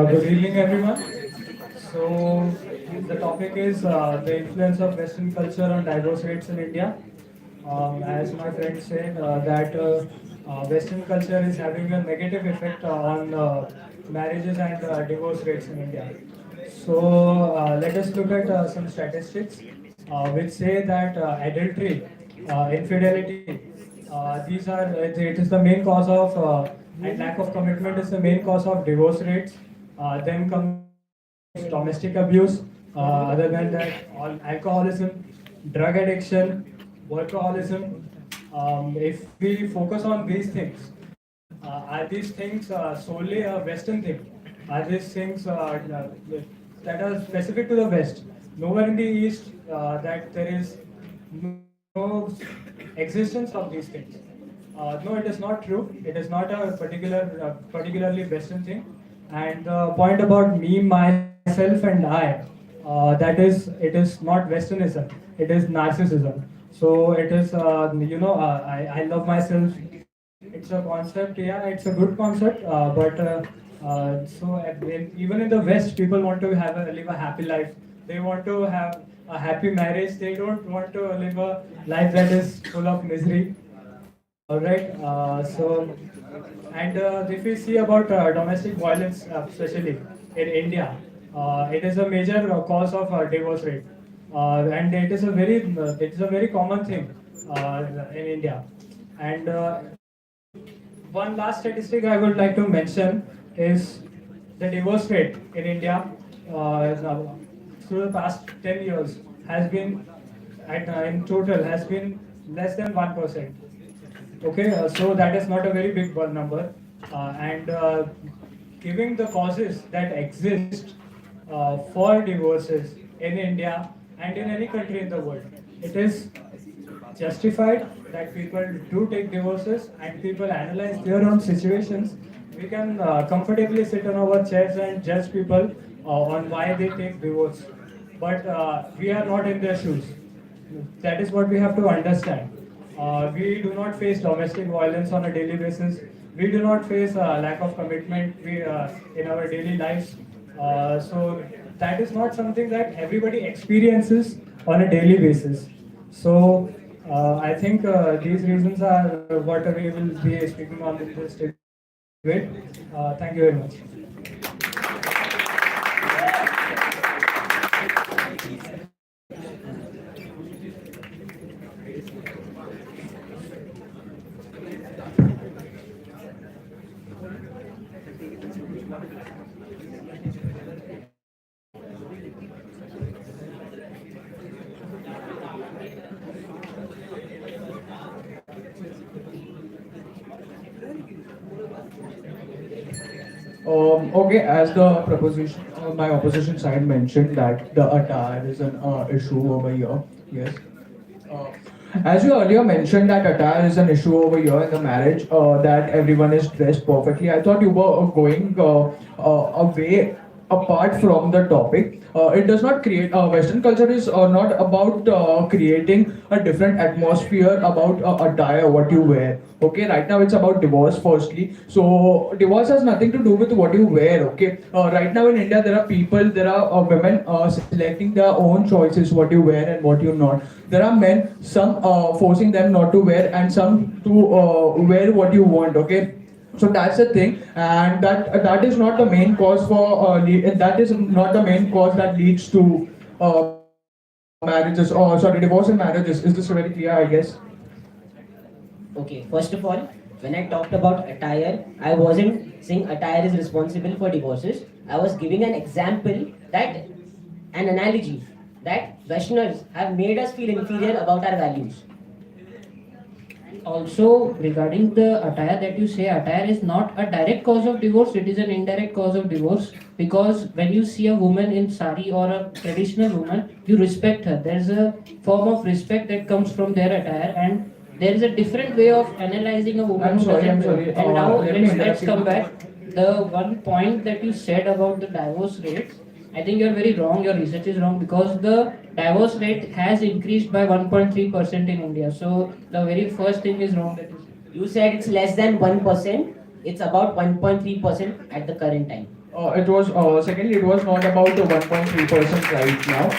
Good evening, everyone. So, the topic is the influence of Western culture on divorce rates in India. As my friend said, that Western culture is having a negative effect on marriages and divorce rates in India. So, let us look at some statistics which say that adultery, infidelity, these are it is the main cause of and lack of commitment is the main cause of divorce rates. Then comes domestic abuse. Other than that, alcoholism, drug addiction, workaholism. If we focus on these things, are these things solely a Western thing? Are these things that are specific to the West? Nowhere in the East that there is no existence of these things. No, it is not true. It is not a particularly Western thing. And the point about me, myself, and I, it is not Westernism. It is narcissism. So it is, I love myself. It's a concept, yeah, it's a good concept. Even in the West, people want to live a happy life. They want to have a happy marriage. They don't want to live a life that is full of misery. All right. If we see about domestic violence, especially in India, it is a major cause of divorce rate, and it is a very common thing in India. And one last statistic I would like to mention is the divorce rate in India through the past 10 years has been in total has been less than 1%. Okay, so that is not a very big number. Giving the causes that exist for divorces in India and in any country in the world, it is justified that people do take divorces and people analyze their own situations. We can comfortably sit on our chairs and judge people on why they take divorce. But we are not in their shoes. That is what we have to understand. We do not face domestic violence on a daily basis. We do not face lack of commitment in our daily lives. So that is not something that everybody experiences on a daily basis. So I think these reasons are what we will be speaking on in this debate. Thank you very much. Okay, as the proposition, my opposition side mentioned that the attire is an issue over here. Yes. Uh, as you earlier mentioned that attire is an issue over here in the marriage, that everyone is dressed perfectly. I thought you were going away apart from the topic. It does not create, Western culture is not about creating a different atmosphere about attire, what you wear. Okay, right now it's about divorce firstly. So divorce has nothing to do with what you wear. Okay, right now in India there are people, there are women selecting their own choices, what you wear and what you not. There are men, some forcing them not to wear and some to wear what you want. Okay, so that's the thing, and that is not the main cause for that is not the main cause that leads to marriages, or sorry, divorce and marriages. Is this very clear? I guess. Okay, first of all, when I talked about attire, I wasn't saying attire is responsible for divorces. I was giving an example that an analogy that Westerners have made us feel inferior about our values. Also, regarding the attire that you say, attire is not a direct cause of divorce, it is an indirect cause of divorce, because when you see a woman in sari or a traditional woman, you respect her. There's a form of respect that comes from their attire, and there is a different way of analyzing a woman. I'm sorry. And now Let me let's interrupt come you. back. The one point that you said about the divorce rates, I think you're very wrong. Your research is wrong, because the divorce rate has increased by 1.3% in India. So the very first thing is wrong. That is, You said it's less than 1%, it's about 1.3% at the current time. It was secondly, it was not about the 1.3% right now.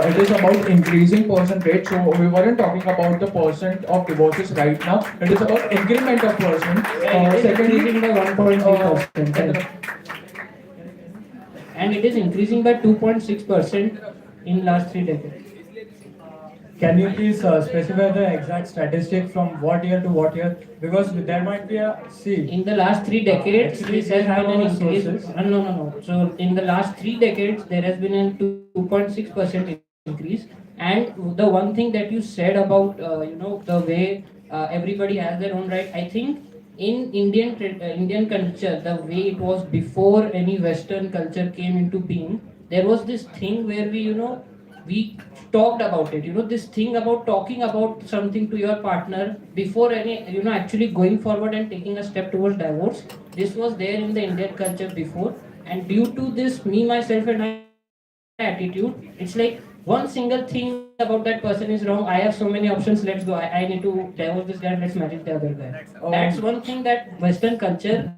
It is about increasing percent rate. So we weren't talking about the percent of divorces right now. It is about increment of percent. it is Secondly, increasing by 1.3%, and it is increasing by 2.6% in last 3 decades. Can you please specify the exact statistic from what year to what year? Because there might be a In the last 3 decades, Actually, this has we have been an our increase. sources. No. So in the last 3 decades, there has been a 2.6% increase. And the one thing that you said about the way everybody has their own right, I think in Indian culture, the way it was before any Western culture came into being, there was this thing where we talked about it, this thing about talking about something to your partner before any actually going forward and taking a step towards divorce. This was there in the Indian culture before, and due to this me myself and I attitude, it's like one single thing about that person is wrong. I have so many options, let's go. I need to divorce this guy, let's marry the other guy. That's one thing that Western culture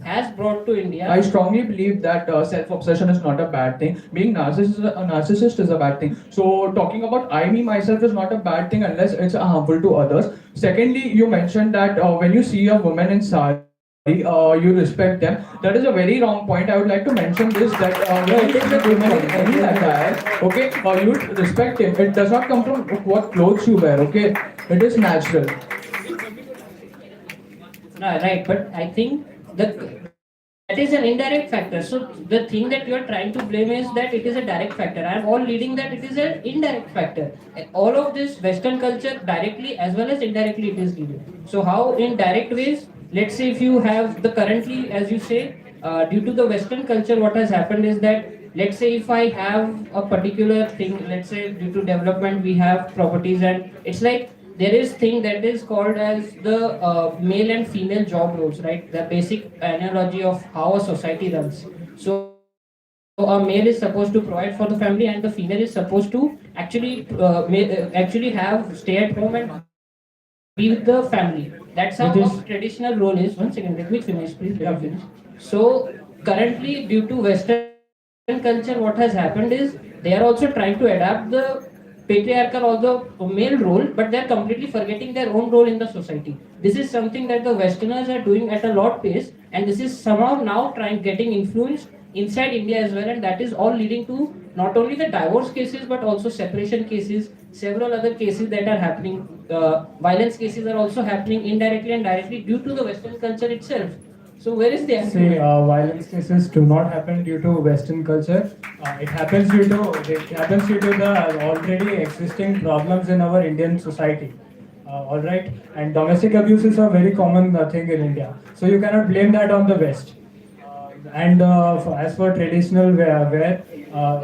has brought to India. I strongly believe that self-obsession is not a bad thing. Being narcissist is a bad thing. So talking about I, me, myself is not a bad thing unless it's harmful to others. Secondly, you mentioned that when you see a woman in sari, you respect them. That is a very wrong point. I would like to mention this, that when you see a woman in any attire, okay, you respect him. It does not come from what clothes you wear, okay? It is natural. No, right, but I think that is an indirect factor. So the thing that you are trying to blame is that it is a direct factor. I am all leading that it is an indirect factor. All of this Western culture directly as well as indirectly it is leading. So how in direct ways? Let's say if you have the currently, as you say, due to the Western culture, what has happened is that, let's say if I have a particular thing, let's say due to development we have properties, and it's like there is thing that is called as the male and female job roles, right? The basic analogy of how a society runs. So a male is supposed to provide for the family, and the female is supposed to actually have stay at home and be with the family. That's how a traditional role is. One second, let me finish, please. Let me finish. So currently, due to Western culture, what has happened is they are also trying to adapt the patriarchal or the male role, but they're completely forgetting their own role in the society. This is something that the Westerners are doing at a lot pace, and this is somehow now getting influenced inside India as well, and that is all leading to not only the divorce cases but also separation cases, several other cases that are happening. Violence cases are also happening indirectly and directly due to the Western culture itself. So where is the See, violence cases do not happen due to Western culture. It happens due to the already existing problems in our Indian society. All right, and domestic abuse is a very common thing in India. So you cannot blame that on the West. As for traditional wear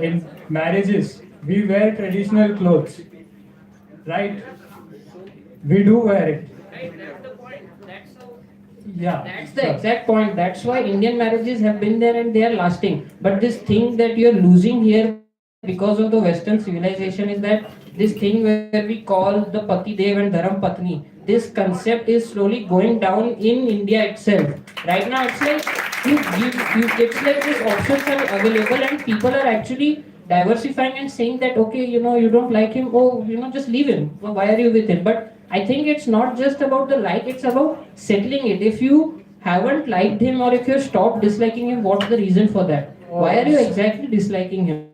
in marriages, we wear traditional clothes, right? We do wear it. Yeah, that's the exact point. That's why Indian marriages have been there and they are lasting. But this thing that you're losing here because of the Western civilization is that this thing where we call the Pati Dev and Dharam Patni, this concept is slowly going down in India itself. Right now, it's like it's like these options are available and people are actually diversifying and saying that okay, you don't like him, oh, just leave him. Well, why are you with him? But I think it's not just about the like, it's about settling it. If you haven't liked him or if you stopped disliking him, what's the reason for that? Why are you exactly disliking him?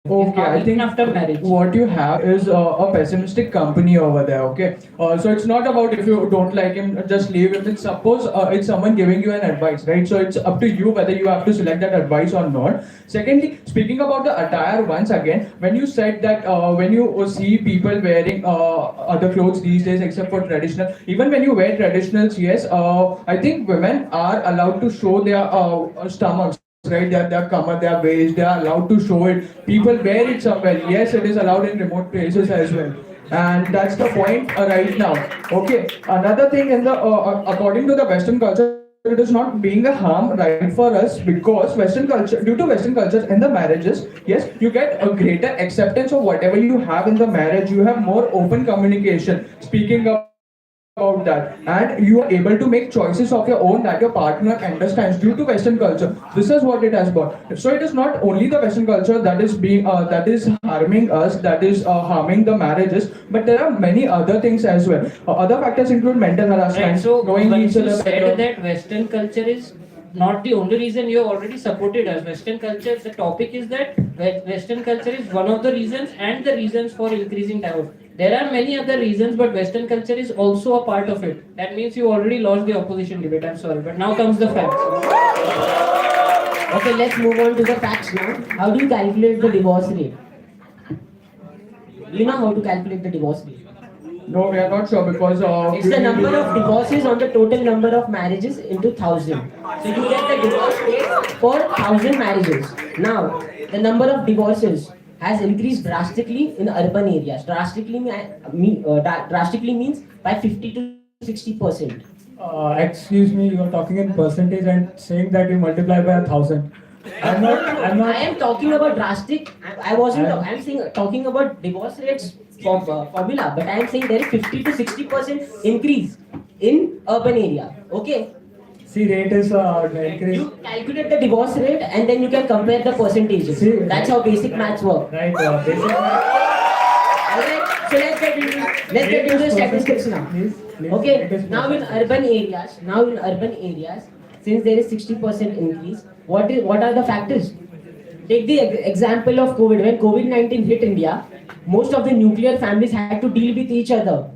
Okay, I think after marriage, what you have is a pessimistic company over there. Okay, so it's not about if you don't like him, just leave him. It's suppose it's someone giving you an advice, right? So it's up to you whether you have to select that advice or not. Secondly, speaking about the attire once again, when you said that when you see people wearing other clothes these days except for traditional, even when you wear traditionals, yes, I think women are allowed to show their stomachs. Right, their cover, their waist, they are allowed to show it. People wear it somewhere. Yes, it is allowed in remote places as well. And that's the point right now. Okay, another thing in the according to the Western culture, it is not being a harm right for us because Western culture, due to Western culture in the marriages, yes, you get a greater acceptance of whatever you have in the marriage. You have more open communication, speaking up about that, and you are able to make choices of your own that your partner understands due to Western culture. This is what it has got. So it is not only the Western culture that is being that is harming us, that is harming the marriages, but there are many other things as well. Other factors include mental harassment, right, so knowing when each you other said better. that Western culture is not the only reason you already supported us. Western culture, the topic is that Western culture is one of the reasons and the reasons for increasing divorce. There are many other reasons, but Western culture is also a part of it. That means you already lost the opposition debate. I'm sorry, but now comes the facts. Okay, let's move on to the facts now. How do you calculate the divorce rate? You know how to calculate the divorce rate? No, we are not sure because it's the number of divorces on the total number of marriages into 1,000. So you get the divorce rate for 1,000 marriages. Now, the number of divorces has increased drastically in urban areas. Drastically means by 50 to 60%. Excuse me, you are talking in percentage and saying that you multiply by 1,000. I'm not. I am talking about drastic. I wasn't. I'm saying talking about divorce rates formula, but I am saying there is 50 to 60% increase in urban area. Okay. See, rate is increase. You calculate the divorce rate and then you can compare the percentages. See, that's how basic maths work. Right. Basic maths. Alright. So let's get into the statistics now. Please, okay. Now in urban areas, since there is 60% increase, what are the factors? Take the example of COVID. When COVID-19 hit India, most of the nuclear families had to deal with each other.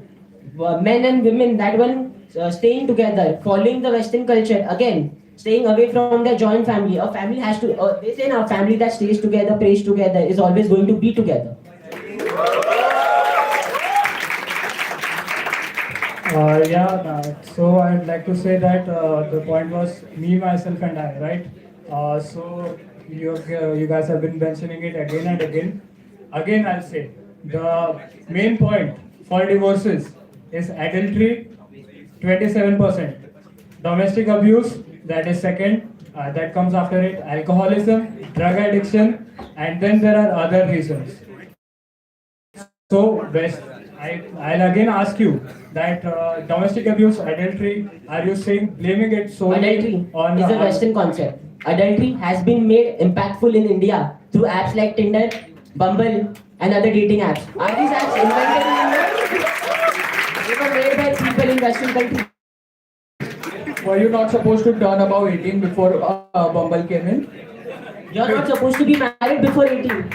Men and women that were staying together, following the Western culture, again, staying away from their joint family. A family has to, they say now, a family that stays together, prays together, is always going to be together. So I'd like to say that the point was me, myself, and I, right? So you guys have been mentioning it again and again. Again, I'll say the main point for divorces is adultery, 27%. Domestic abuse, that is second. That comes after it. Alcoholism, drug addiction, and then there are other reasons. So I'll again ask you that domestic abuse, adultery, are you saying blaming it solely adultery on is a Western concept. Adultery has been made impactful in India through apps like Tinder, Bumble, and other dating apps. Are these apps invented in India? They were made by people in Western countries. Were you not supposed to turn above 18 before Bumble came in? You're not supposed to be married before 18.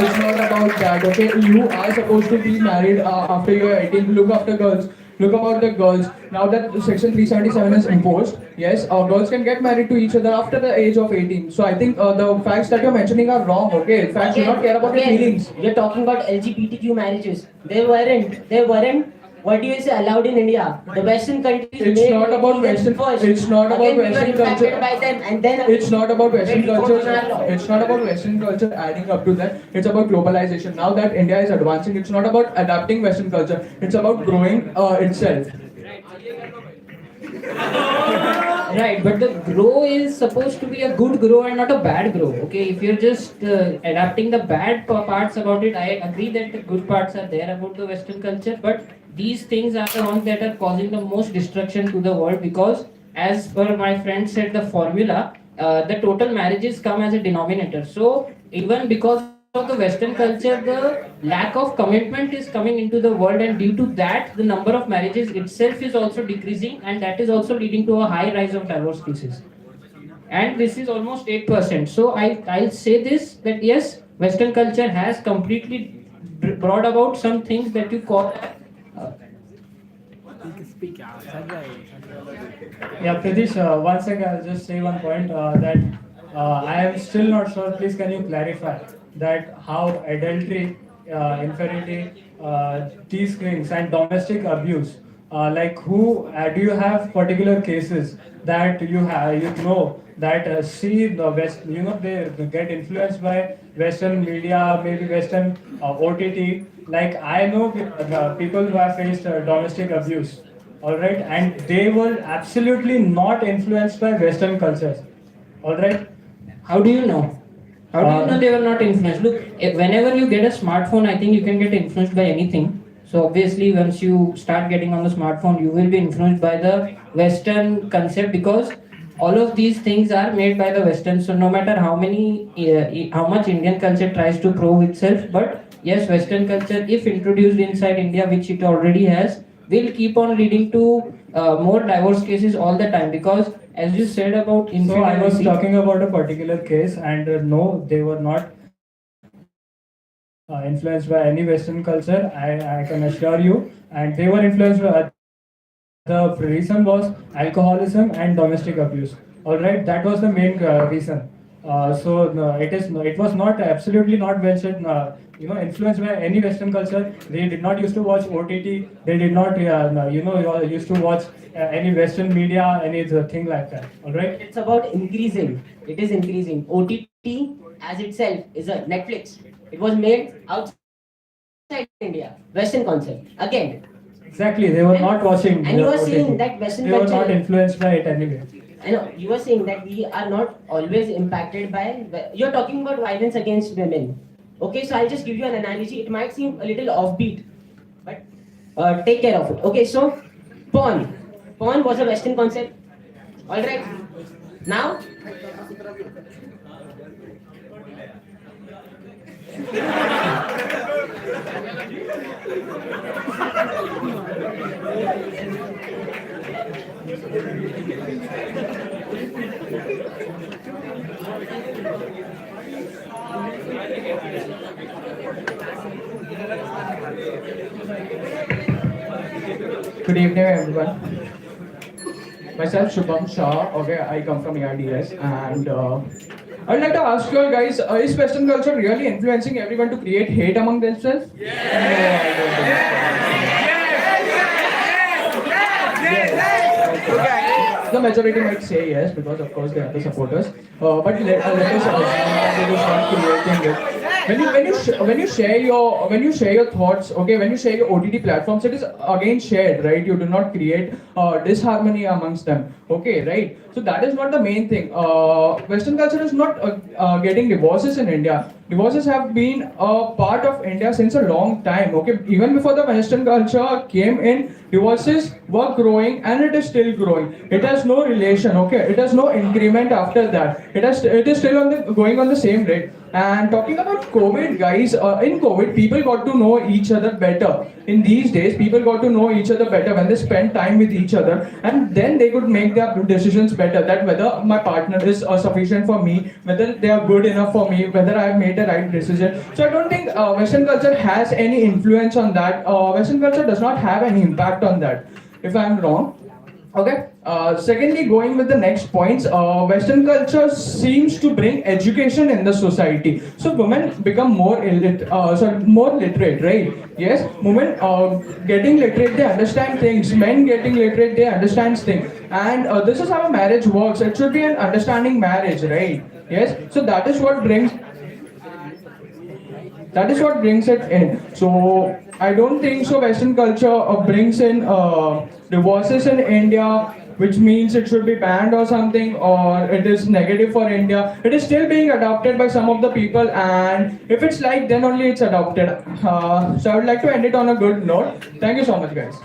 It's not about that, okay? You are supposed to be married after you're 18. Look after girls. Look about the girls. Now that Section 377 is imposed, yes, girls can get married to each other after the age of 18. So I think the facts that you're mentioning are wrong, okay? Facts do not care about your feelings. You're talking about LGBTQ marriages. They weren't. What do you say allowed in India? The Western countries. It's not about Western. First. It's not about Again, Western we were impacted culture. by them, and then It's not about Western culture. culture. It's not about Western culture adding up to that. It's about globalization. Now that India is advancing, it's not about adapting Western culture. It's about growing itself. Right, but the grow is supposed to be a good grow and not a bad grow. Okay, if you're just adapting the bad parts about it, I agree that the good parts are there about the Western culture, but these things are the ones that are causing the most destruction to the world because, as per my friend said, the formula, the total marriages come as a denominator. So, even because of the Western culture, the lack of commitment is coming into the world, and due to that, the number of marriages itself is also decreasing, and that is also leading to a high rise of divorce cases. And this is almost 8%. So I'll say this that yes, Western culture has completely brought about some things that you call. Yeah, Pritish, one second, I'll just say one point that I am still not sure. Please, can you clarify that how adultery, infidelity, these things, and domestic abuse, like who do you have particular cases that you have, that see the West, they get influenced by Western media, maybe Western OTT. Like I know people who have faced domestic abuse. All right, and they were absolutely not influenced by Western cultures. All right. How do you know? How do you know they were not influenced? Look, whenever you get a smartphone, I think you can get influenced by anything. So obviously, once you start getting on the smartphone, you will be influenced by the Western concept because all of these things are made by the Western. So no matter how much Indian culture tries to prove itself, but yes, Western culture, if introduced inside India, which it already has, will keep on leading to more divorce cases all the time because, as you said about infidelity. So I was talking about a particular case, and no, they were not influenced by any Western culture. I can assure you, and they were influenced by. The reason was alcoholism and domestic abuse. All right, that was the main reason. It was not absolutely not mentioned. Influenced by any Western culture. They did not used to watch OTT. They did not, used to watch any Western media, anything like that. All right. It's about increasing. It is increasing. OTT as itself is a Netflix. It was made outside India. Western concept. Again. Exactly. They were not watching. And you were OTT. saying that Western they culture. They were not influenced by it anyway. I know. You were saying that we are not always impacted by. You're talking about violence against women. Okay, so I'll just give you an analogy. It might seem a little offbeat, but take care of it. Okay, so porn. Porn was a Western concept. All right. Now. Good evening, everyone. Myself, Shubham Shah. Okay, I come from ARDS, and I'd like to ask you all guys: is Western culture really influencing everyone to create hate among themselves? The majority might say yes because, of course, they are the supporters. But let us assume it is not creating it. When you share your thoughts, okay, when you share your OTT platforms, it is again shared, right? You do not create disharmony amongst them, okay, right? So that is not the main thing. Western culture is not getting divorces in India. divorces have been a part of India since a long time. Okay, even before the Western culture came in, divorces were growing and it is still growing. It has no relation. Okay, it has no increment after that. It is still going on the same rate. And talking about COVID, guys, in COVID, people got to know each other better. In these days, people got to know each other better when they spend time with each other, and then they could make their decisions better. That whether my partner is sufficient for me, whether they are good enough for me, whether I have made the right decision. So I don't think Western culture has any influence on that. Western culture does not have any impact on that. If I'm wrong. Okay. Secondly, going with the next points, Western culture seems to bring education in the society. So women become more literate, right? Yes, women getting literate, they understand things. Men getting literate, they understand things. And this is how a marriage works. It should be an understanding marriage, right? Yes. So that is what brings it in. So I don't think so Western culture brings in divorces in India, which means it should be banned or something, or it is negative for India. It is still being adopted by some of the people, and if it's like, then only it's adopted. So I would like to end it on a good note. Thank you so much, guys.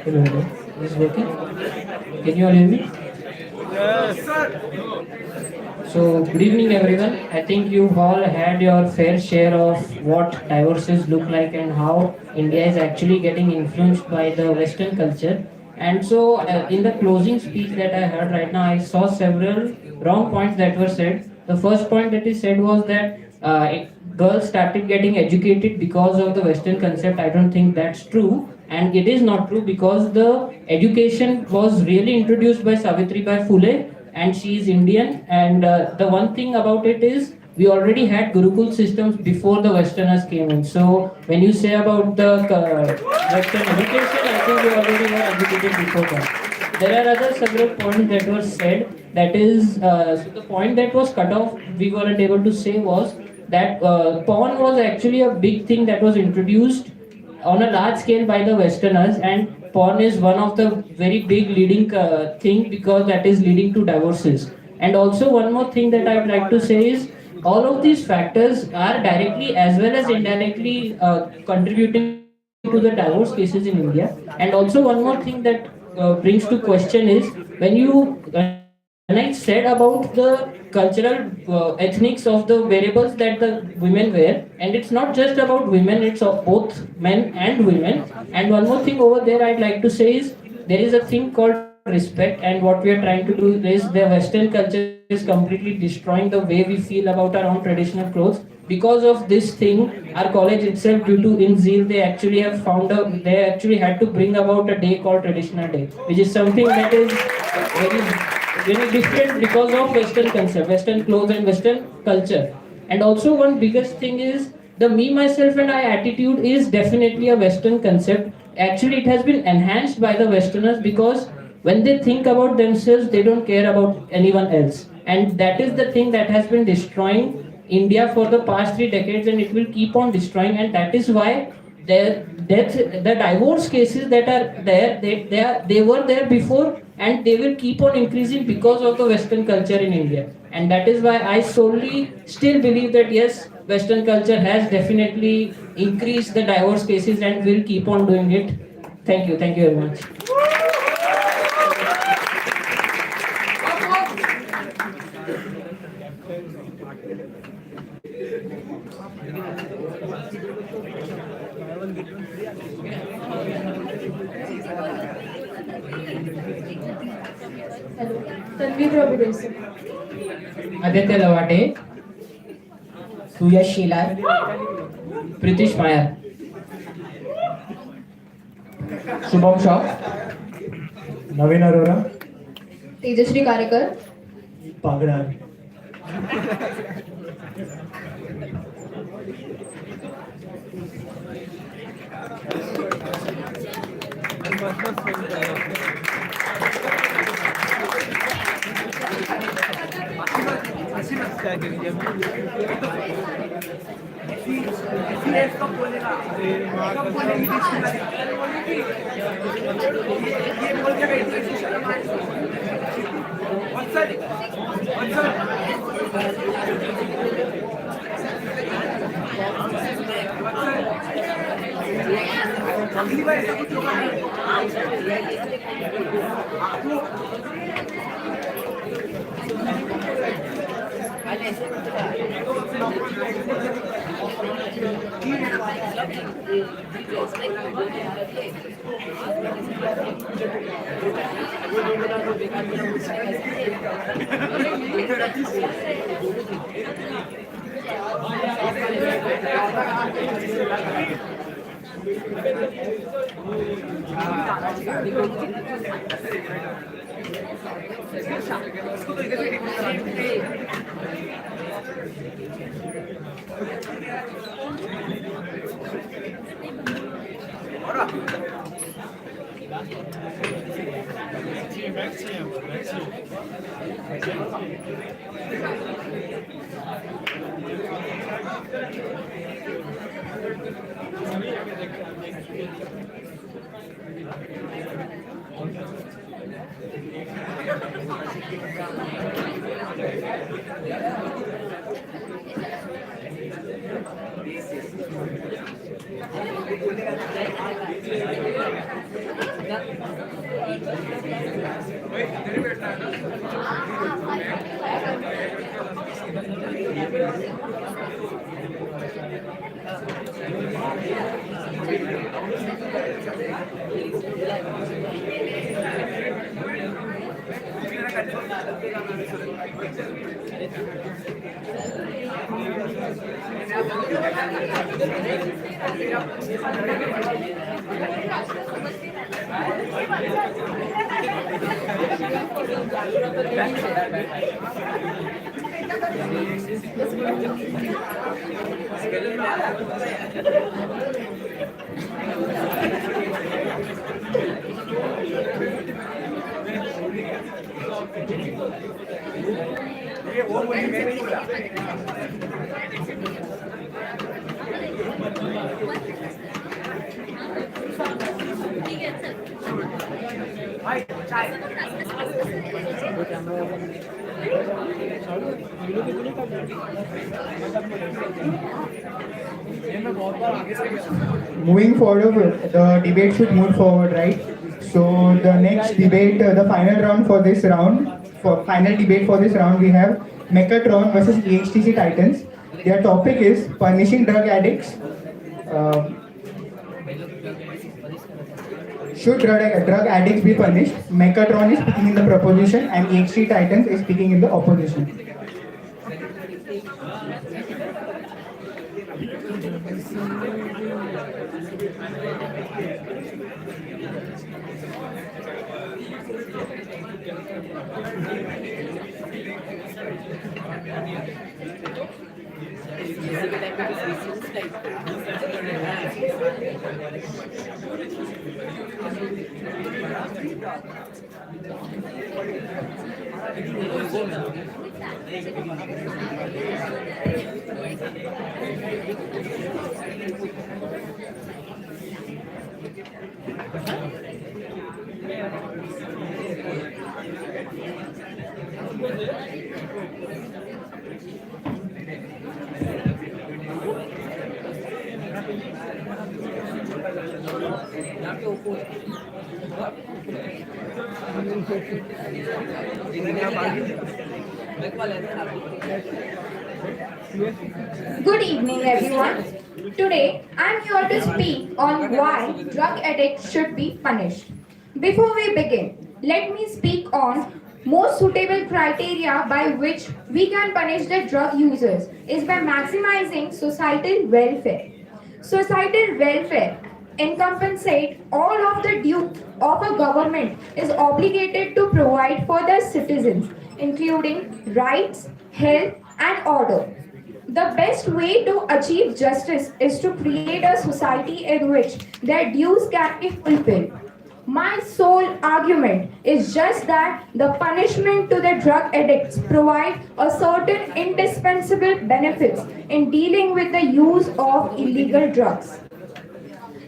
Hello, hello. Is this working? Can you all hear me? Yes, sir. So, good evening, everyone. I think you've all had your fair share of what divorces look like and how India is actually getting influenced by the Western culture. And so, in the closing speech that I heard right now, I saw several wrong points that were said. The first point that is said was that girls started getting educated because of the Western concept. I don't think that's true. And it is not true because the education was really introduced by Savitri Bai Phule, and she is Indian. And the one thing about it is we already had Gurukul systems before the Westerners came in. So when you say about the Western education, I think we already were educated before that. There are other several points that were said. That is, so the point that was cut off, we weren't able to say was that porn was actually a big thing that was introduced on a large scale by the Westerners, and porn is one of the very big leading thing because that is leading to divorces. And also one more thing that I would like to say is all of these factors are directly as well as indirectly contributing to the divorce cases in India. And also one more thing that brings to question is when I said about the cultural ethnics of the variables that the women wear, and it's not just about women, it's of both men and women. And one more thing over there I'd like to say is there is a thing called respect, and what we are trying to do is the Western culture is completely destroying the way we feel about our own traditional clothes. Because of this thing, our college itself, due to in zeal, they actually they actually had to bring about a day called Traditional Day, which is something that is very different because of Western concept, Western clothes and Western culture. And also one biggest thing is the me, myself and I attitude is definitely a Western concept. Actually, it has been enhanced by the Westerners because when they think about themselves, they don't care about anyone else. And that is the thing that has been destroying India for the past 3 decades, and it will keep on destroying. And that is why the divorce cases that are there, they were there before, and they will keep on increasing because of the Western culture in India. And that is why I solely still believe that yes, Western culture has definitely increased the divorce cases and will keep on doing it. Thank you very much. Hello. Tanvi Providence. Aditya Lavate, Suyash Shelar, Pritish Maya, Shubham Shah, Naveen Arora, Tejasri Karekar. Pagdar. Moving forward, the debate should move forward, right? So the next debate, the final round for this round, for final debate for this round, we have Mechatron versus EHTC Titans. Their topic is punishing drug addicts. Should drug addicts be punished? Mechatron is speaking in the proposition and EHT Titans is speaking in the opposition. Good evening, everyone. Today, I'm here to speak on why drug addicts should be punished. Before we begin, let me speak on most suitable criteria by which we can punish the drug users is by maximizing societal welfare. Societal welfare encompasses all of the due of a government is obligated to provide for their citizens, including rights, health, and order. The best way to achieve justice is to create a society in which their dues can be fulfilled. My sole argument is just that the punishment to the drug addicts provide a certain indispensable benefits in dealing with the use of illegal drugs.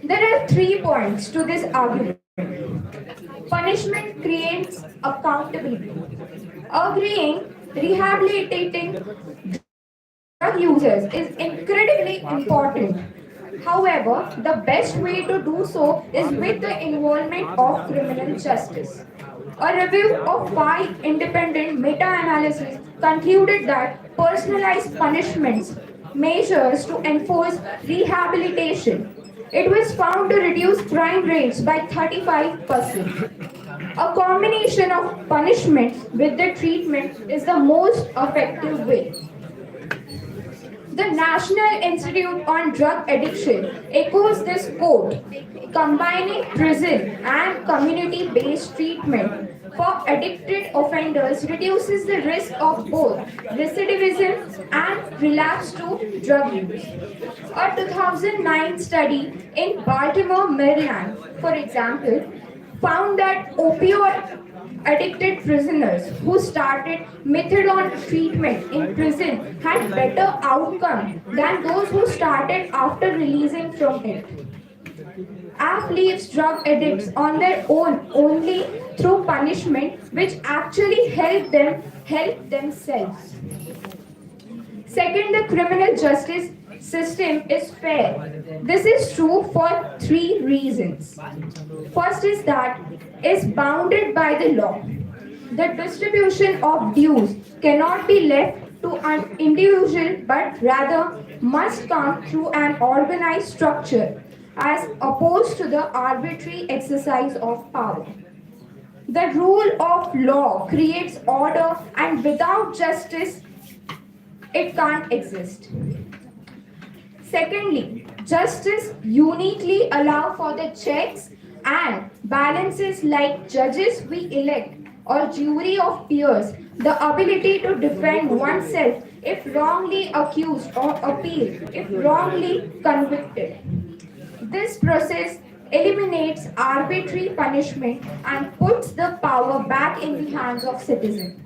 There are 3 points to this argument. Punishment creates accountability. Agreeing, rehabilitating drug users is incredibly important. However, the best way to do so is with the involvement of criminal justice. A review of 5 independent meta-analyses concluded that personalized punishments measures to enforce rehabilitation. It was found to reduce crime rates by 35%. A combination of punishment with the treatment is the most effective way. The National Institute on Drug Addiction echoes this quote, combining prison and community-based treatment for addicted offenders reduces the risk of both recidivism and relapse to drug use. A 2009 study in Baltimore, Maryland, for example, found that opioid addicted prisoners who started methadone treatment in prison had better outcome than those who started after releasing from it. AF leaves drug addicts on their own only through punishment, which actually help themselves. Second, the criminal justice system is fair. This is true for 3 reasons. First is that it's bounded by the law. The distribution of dues cannot be left to an individual but rather must come through an organized structure as opposed to the arbitrary exercise of power. The rule of law creates order, and without justice, it can't exist. Secondly, justice uniquely allow for the checks and balances like judges we elect or jury of peers, the ability to defend oneself if wrongly accused or appeal if wrongly convicted. This process eliminates arbitrary punishment and puts the power back in the hands of citizens.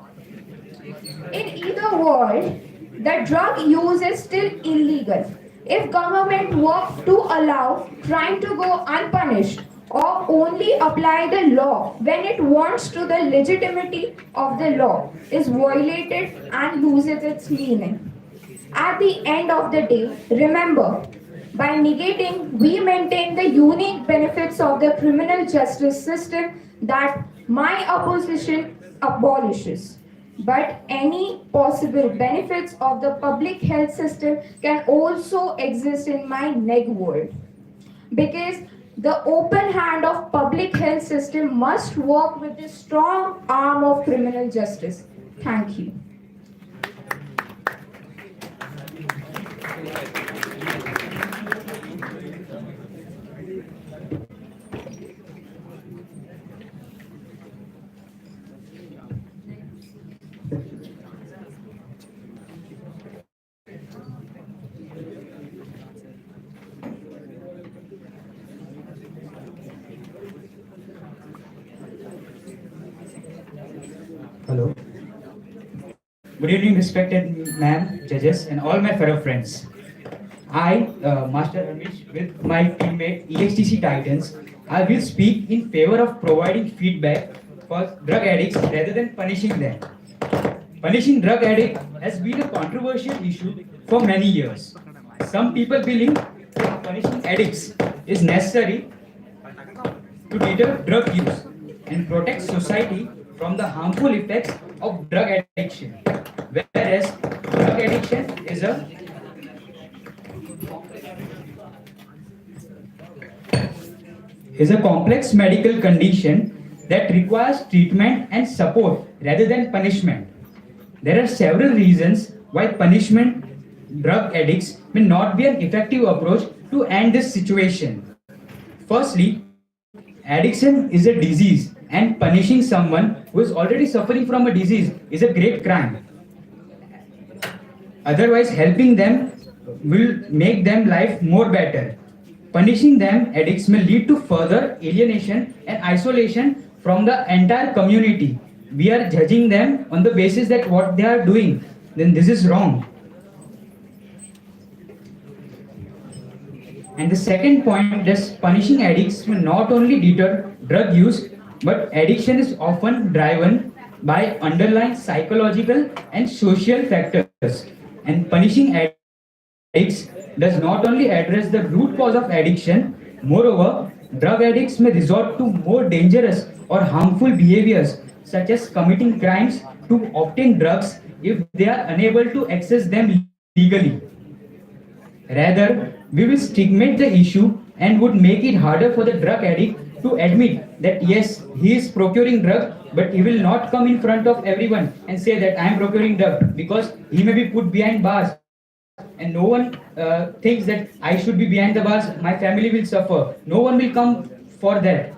In either world, the drug use is still illegal. If government were to allow crime to go unpunished or only apply the law when it wants to, the legitimacy of the law is violated and loses its meaning. At the end of the day, remember, by negating, we maintain the unique benefits of the criminal justice system that my opposition abolishes. But any possible benefits of the public health system can also exist in my neg world. Because the open hand of public health system must work with the strong arm of criminal justice. Thank you. Hello. Good evening, respected ma'am, judges, and all my fellow friends. I, Master Ramesh, with my teammate EXTC Titans, I will speak in favor of providing feedback for drug addicts rather than punishing them. Punishing drug addicts has been a controversial issue for many years. Some people believe that punishing addicts is necessary to deter drug use and protect society from the harmful effects of drug addiction, whereas drug addiction is a complex medical condition that requires treatment and support rather than punishment. There are several reasons why punishment drug addicts may not be an effective approach to end this situation. Firstly, addiction is a disease, and punishing someone who is already suffering from a disease is a great crime. Otherwise, helping them will make them life more better. Punishing them addicts may lead to further alienation and isolation from the entire community. We are judging them on the basis that what they are doing, then this is wrong. And the second point is punishing addicts will not only deter drug use, but addiction is often driven by underlying psychological and social factors. And punishing addicts does not only address the root cause of addiction, moreover, drug addicts may resort to more dangerous or harmful behaviors such as committing crimes to obtain drugs if they are unable to access them legally. Rather, we will stigmate the issue and would make it harder for the drug addict to admit that yes, he is procuring drug, but he will not come in front of everyone and say that I am procuring drug, because he may be put behind bars and no one thinks that I should be behind the bars, my family will suffer. No one will come for that.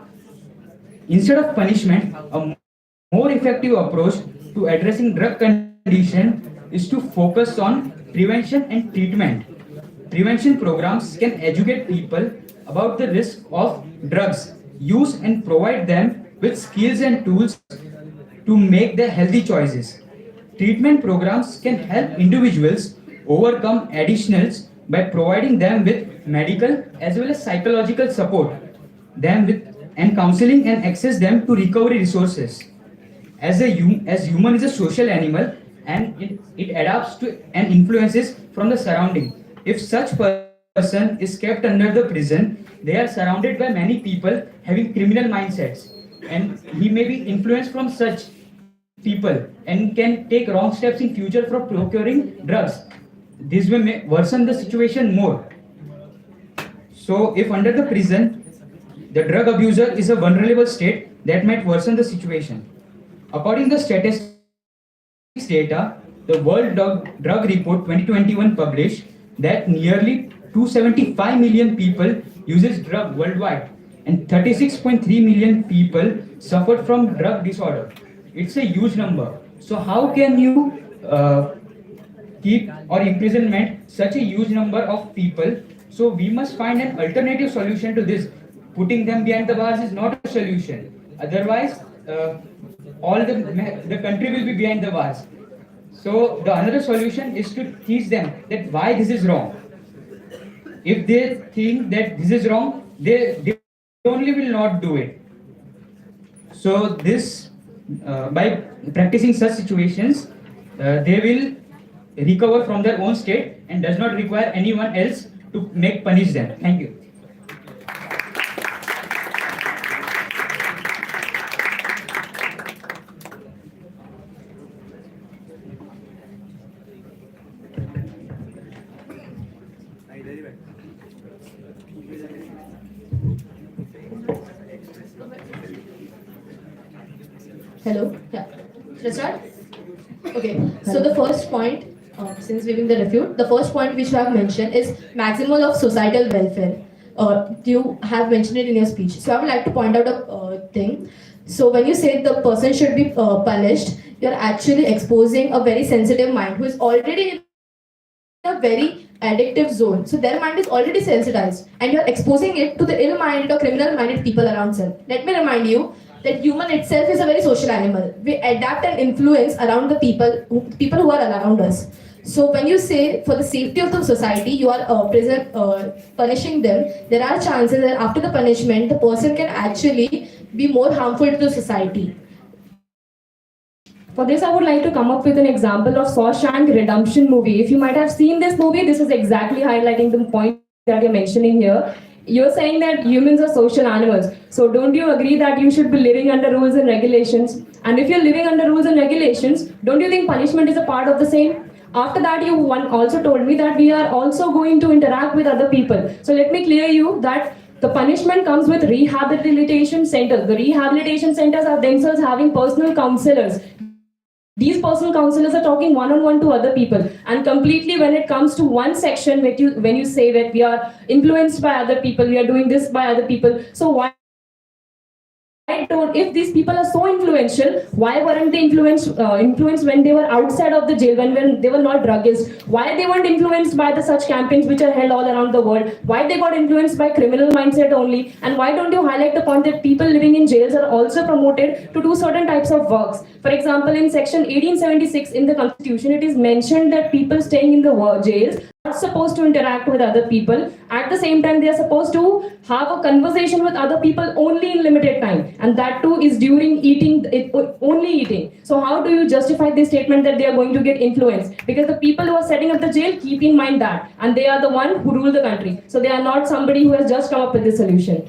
Instead of punishment, a more effective approach to addressing drug condition is to focus on prevention and treatment. Prevention programs can educate people about the risk of drugs use and provide them with skills and tools to make their healthy choices. Treatment programs can help individuals overcome addictions by providing them with medical as well as psychological support, and counseling and access them to recovery resources. As human is a social animal, and it adapts to and influences from the surrounding. If such person is kept under the prison, they are surrounded by many people having criminal mindsets, and he may be influenced from such people and can take wrong steps in future for procuring drugs. This will worsen the situation more. So if under the prison, the drug abuser is a vulnerable state, that might worsen the situation. According to the statistics data, the World Drug Report 2021 published that nearly 275 million people uses drug worldwide and 36.3 million people suffered from drug disorder. It's a huge number. So how can you keep or imprisonment such a huge number of people? So we must find an alternative solution to this. Putting them behind the bars is not a solution. Otherwise, all the country will be behind the bars. So the another solution is to teach them that why this is wrong. If they think that this is wrong, they only will not do it. So this, by practicing such situations, they will recover from their own state and does not require anyone else to punish them. Thank you. Hello? Yeah. Should I start? Okay. So the first point, since giving the refute, the first point which you have mentioned is maximal of societal welfare. You have mentioned it in your speech. So I would like to point out a thing. So when you say the person should be punished, you're actually exposing a very sensitive mind who is already in a very addictive zone. So their mind is already sensitized and you're exposing it to the ill-minded or criminal-minded people around them. Let me remind you that human itself is a very social animal. We adapt and influence around the people who are around us. So when you say for the safety of the society, you are punishing them, there are chances that after the punishment, the person can actually be more harmful to the society. For this, I would like to come up with an example of Shawshank Redemption movie. If you might have seen this movie, this is exactly highlighting the point that you're mentioning here. You're saying that humans are social animals. So don't you agree that you should be living under rules and regulations? And if you're living under rules and regulations, don't you think punishment is a part of the same? After that, you also told me that we are also going to interact with other people. So let me clear you that the punishment comes with rehabilitation centers. The rehabilitation centers are themselves having personal counselors. These personal counselors are talking one-on-one to other people, and completely when it comes to one section, when you say that we are influenced by other people, we are doing this by other people, so why don't, if these people are so influential, why weren't they influenced when they were outside of the jail, when they were not druggists? Why they weren't influenced by the such campaigns which are held all around the world? Why they got influenced by criminal mindset only? And why don't you highlight the point that people living in jails are also promoted to do certain types of works? For example, in section 1876 in the Constitution, it is mentioned that people staying in the jails are not supposed to interact with other people. At the same time, they are supposed to have a conversation with other people only in limited time, and that too is during eating, only eating. So how do you justify this statement that they are going to get influenced? Because the people who are setting up the jail keep in mind that, and they are the one who rule the country. So they are not somebody who has just come up with this solution.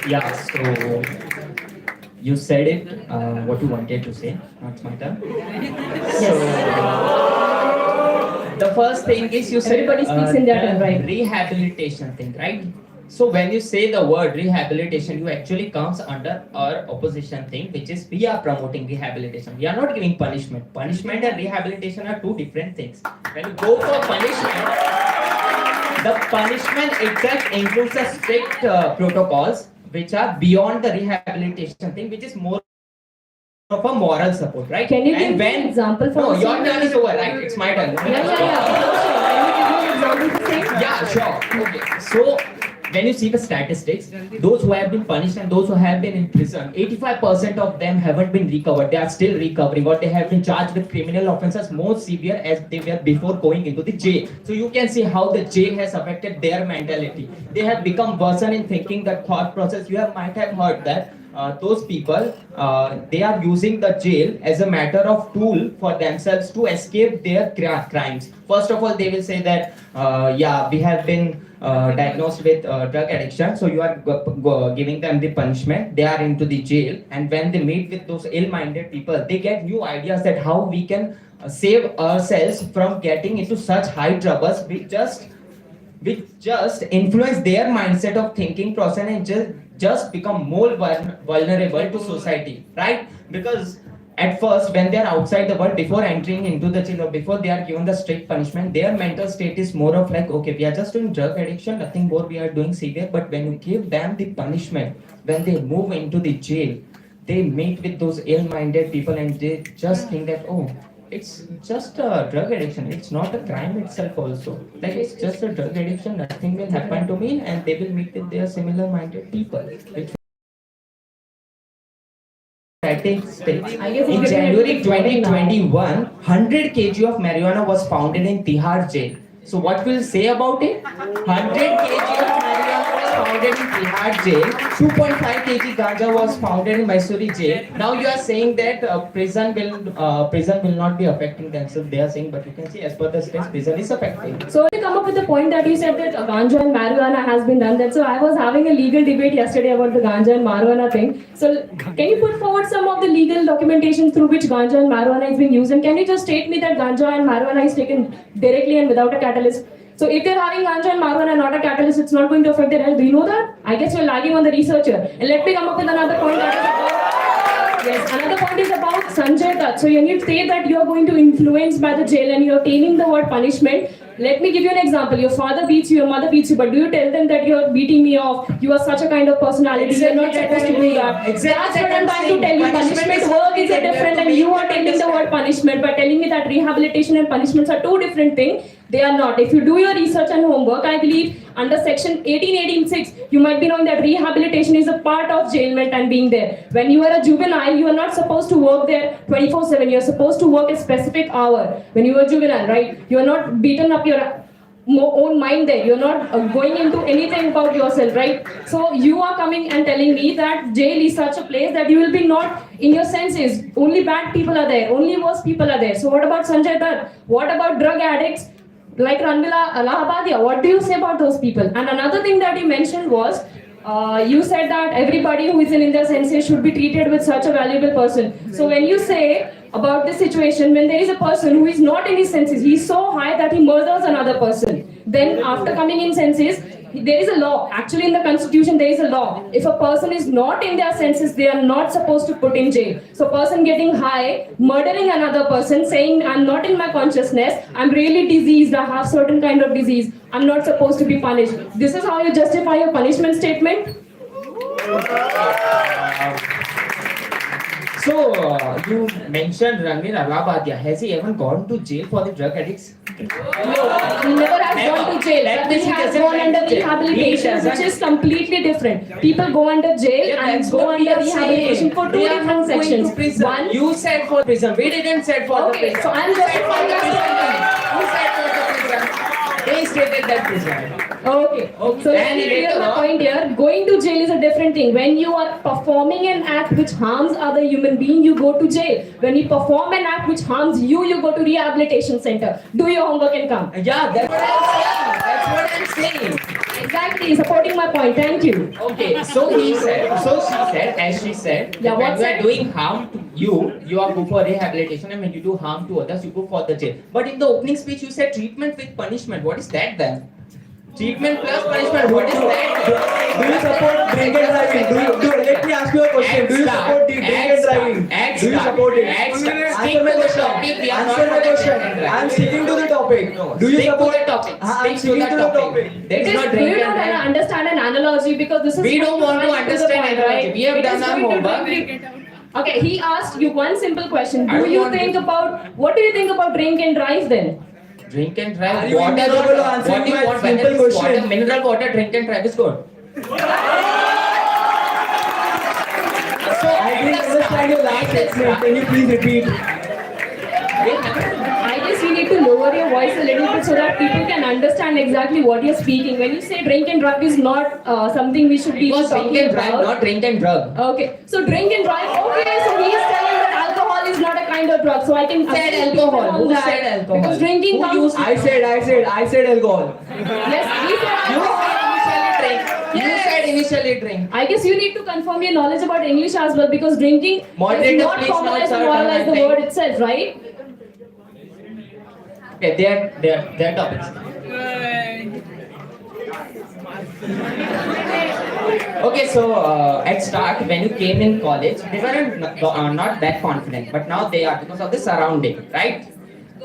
Yeah, so you said it, what you wanted to say. Now it's my turn. The first thing is you said Everybody speaks in their turn, right? Rehabilitation thing, right? So when you say the word rehabilitation, you actually comes under our opposition thing, which is we are promoting rehabilitation. We are not giving punishment. Punishment and rehabilitation are two different things. When you go for punishment, the punishment itself includes a strict protocols which are beyond the rehabilitation thing, which is more of a moral support, right? Can you give me an example for No, the your same? turn is over, right? It's my turn. Yeah, sure. Okay. So when you see the statistics, those who have been punished and those who have been in prison, 85% of them haven't been recovered. They are still recovering, or they have been charged with criminal offences more severe as they were before going into the jail. So you can see how the jail has affected their mentality. They have become worsened in thinking, that thought process. You might have heard that those people, they are using the jail as a matter of tool for themselves to escape their crimes. First of all, they will say that, yeah, we have been diagnosed with drug addiction, so you are giving them the punishment. They are into the jail, and when they meet with those ill-minded people, they get new ideas that how we can save ourselves from getting into such high troubles. We just influence their mindset of thinking process and just become more vulnerable to society, right? Because at first, when they are outside the world, before entering into the jail or before they are given the strict punishment, their mental state is more of like, okay, we are just doing drug addiction, nothing more we are doing severe. But when you give them the punishment, when they move into the jail, they meet with those ill-minded people and they just think that, oh, it's just a drug addiction. It's not a crime itself also. Like, it's just a drug addiction, nothing will happen to me, and they will meet with their similar-minded people. In January 2021, 100 kg of marijuana was found in Tihar jail. So what will say about it? 100 kg of marijuana was found in Tihar jail. 2.5 kg ganja was found in Mysore jail. Now you are saying that prison will not be affecting themselves. They are saying, but you can see as per the states, prison is affecting. So to come up with the point that you said that ganja and marijuana has been done that. So I was having a legal debate yesterday about the ganja and marijuana thing. So can you put forward some of the legal documentation through which ganja and marijuana is being used? And can you just state me that ganja and marijuana is taken directly and without a catalyst? So if they're having ganja and marijuana, not a catalyst, it's not going to affect their health. Do you know that? I guess you're lagging on the researcher. And let me come up with another point that is about, yes, another point is about Sanjay Dutt. So when you say that you are going to influence by the jail and you're taming the word punishment, let me give you an example. Your father beats you, your mother beats you, but do you tell them that you're beating me off? You are such a kind of personality. You're not supposed to do that. That's what I'm trying to tell you. Punishment work is a different, and you are taking the word punishment by telling me that rehabilitation and punishments are two different things. They are not. If you do your research and homework, I believe under section 1886, you might be knowing that rehabilitation is a part of jailment and being there. When you are a juvenile, you are not supposed to work there 24/7. You are supposed to work a specific hour. When you are juvenile, right? You are not beaten up your own mind there. You're not going into anything about yourself, right? So you are coming and telling me that jail is such a place that you will be not in your senses. Only bad people are there. Only worse people are there. So what about Sanjay Dutt? What about drug addicts? Like Ranvila Allahabadia, what do you say about those people? And another thing that you mentioned was, you said that everybody who is in their senses should be treated with such a valuable person. So when you say about this situation, when there is a person who is not in his senses, he is so high that he murders another person. Then after coming in senses, there is a law. Actually, in the constitution, there is a law. If a person is not in their senses, they are not supposed to put in jail. So, person getting high, murdering another person, saying, I'm not in my consciousness, I'm really diseased, I have certain kind of disease, I'm not supposed to be punished. This is how you justify your punishment statement? So, you mentioned Ranveer Allahabadiya. Has he ever gone to jail for the drug addicts? No, he never has gone to jail. But he has gone under rehabilitation, which is completely different. People go under jail and go under rehabilitation for two different sections. One, you said for prison. We didn't say for the prison. So I'm justifying Who said for the prison? They stated that prison. Okay. So let me clear my point here. Going to jail is a different thing. When you are performing an act which harms other human being, you go to jail. When you perform an act which harms you, you go to rehabilitation center. Do your homework and come. Yeah, that's what I'm saying. That's what I'm saying. Exactly, supporting my point. Thank you. Okay, so she said, as she said, Yeah, when what's you are that? doing harm to you are go for rehabilitation, and when you do harm to others, you go for the jail. But in the opening speech, you said treatment with punishment. What is that then? Treatment plus punishment. What is that? Do you support drink and driving? Let me ask you a question. Do you support the drink and driving? Do you support it? Answer my question. Answer my question. I am sticking to the topic. Do you support the topic? I am sticking to the topic. There is no Do drink you and not drive. understand an analogy? Because this is We don't want to understand point, analogy. right? We have It done is our going to homework. drink- Okay, he asked you one simple question. I Do don't you want think to- about what do you think about drink and drive then? Drink and drive. Are you incapable of answering what do you my want? simple Whether it's question? water, mineral water, drink and drive is good. I didn't understand your last statement. Can you please repeat? I guess you need to lower your voice a little bit so that people can understand exactly what you're speaking. When you say drink and drug is not something we should be It was drink talking and drive, about. not drink and drug. Okay, so drink and drive. Okay, so he's telling that alcohol is not a kind of drug. So I can Said agree with alcohol. him on Who that. said alcohol? Because drinking Who comes. used I said alcohol. Yes, he said You alcohol. initially drink. You said initially drink. I guess you need to confirm your knowledge about English as well because drinking Moderator, is not please common not as start moral as the commenting. word itself, right? Okay, they are topics. Okay, so at start when you came in college, they weren't not that confident, but now they are because of the surrounding, right?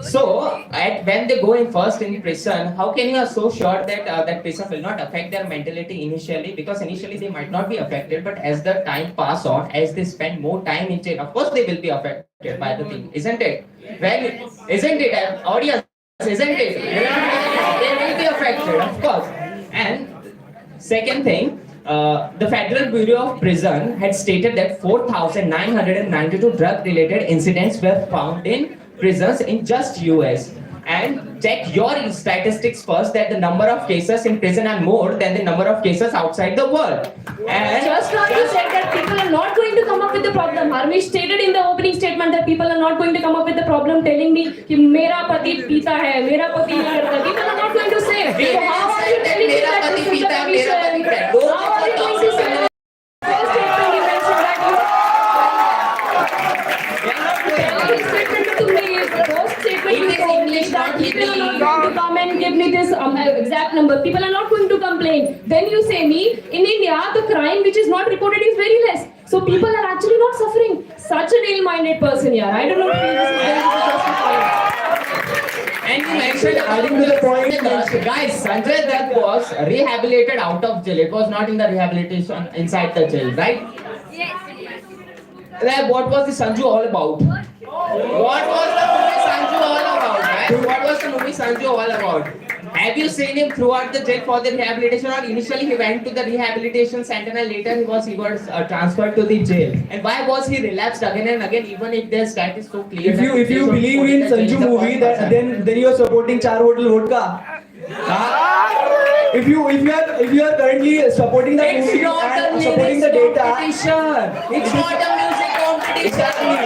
So when they go in first in prison, how can you are so sure that that prison will not affect their mentality initially? Because initially they might not be affected, but as the time pass on, as they spend more time in jail, of course they will be affected by the thing, isn't it? Well, isn't it, audience? Isn't it? They will be affected, of course. And second thing, the Federal Bureau of Prison had stated that 4,992 drug-related incidents were found in prisons in just US. And check your statistics first that the number of cases in prison are more than the number of cases outside the world. And Just now you said that people are not going to come up with the problem. Harmish stated in the opening statement that people are not going to come up with the problem telling me कि मेरा पति पीता है, मेरा पति ये करता है. People are not going to say. So how are you telling me that this is the condition? How are you going to say that? First statement you mentioned that you telling statement to me is the first statement you told me that people are not going to come and give me this exact number. People are not going to complain. Then you say me, in India, the crime which is not reported is very less. So people are actually not suffering. Such an ill-minded person here. I don't know if this is going to be justified. And you mentioned adding to the point, guys, Sanjay Dutt was rehabilitated out of jail. It was not in the rehabilitation inside the jail, right? Like, what was the Sanju all about? What was the movie Sanju all about, right? What was the movie Sanju all about? Have you seen him throughout the jail for the rehabilitation, or initially he went to the rehabilitation center and later he was transferred to the jail? And why was he relapsed again and again, even if their stat is so clear? If you believe in Sanju movie, then you are supporting Char Hotel Vodka. If you are currently supporting the It's movie not and a supporting the music data, competition. It's not a music competition. Exactly.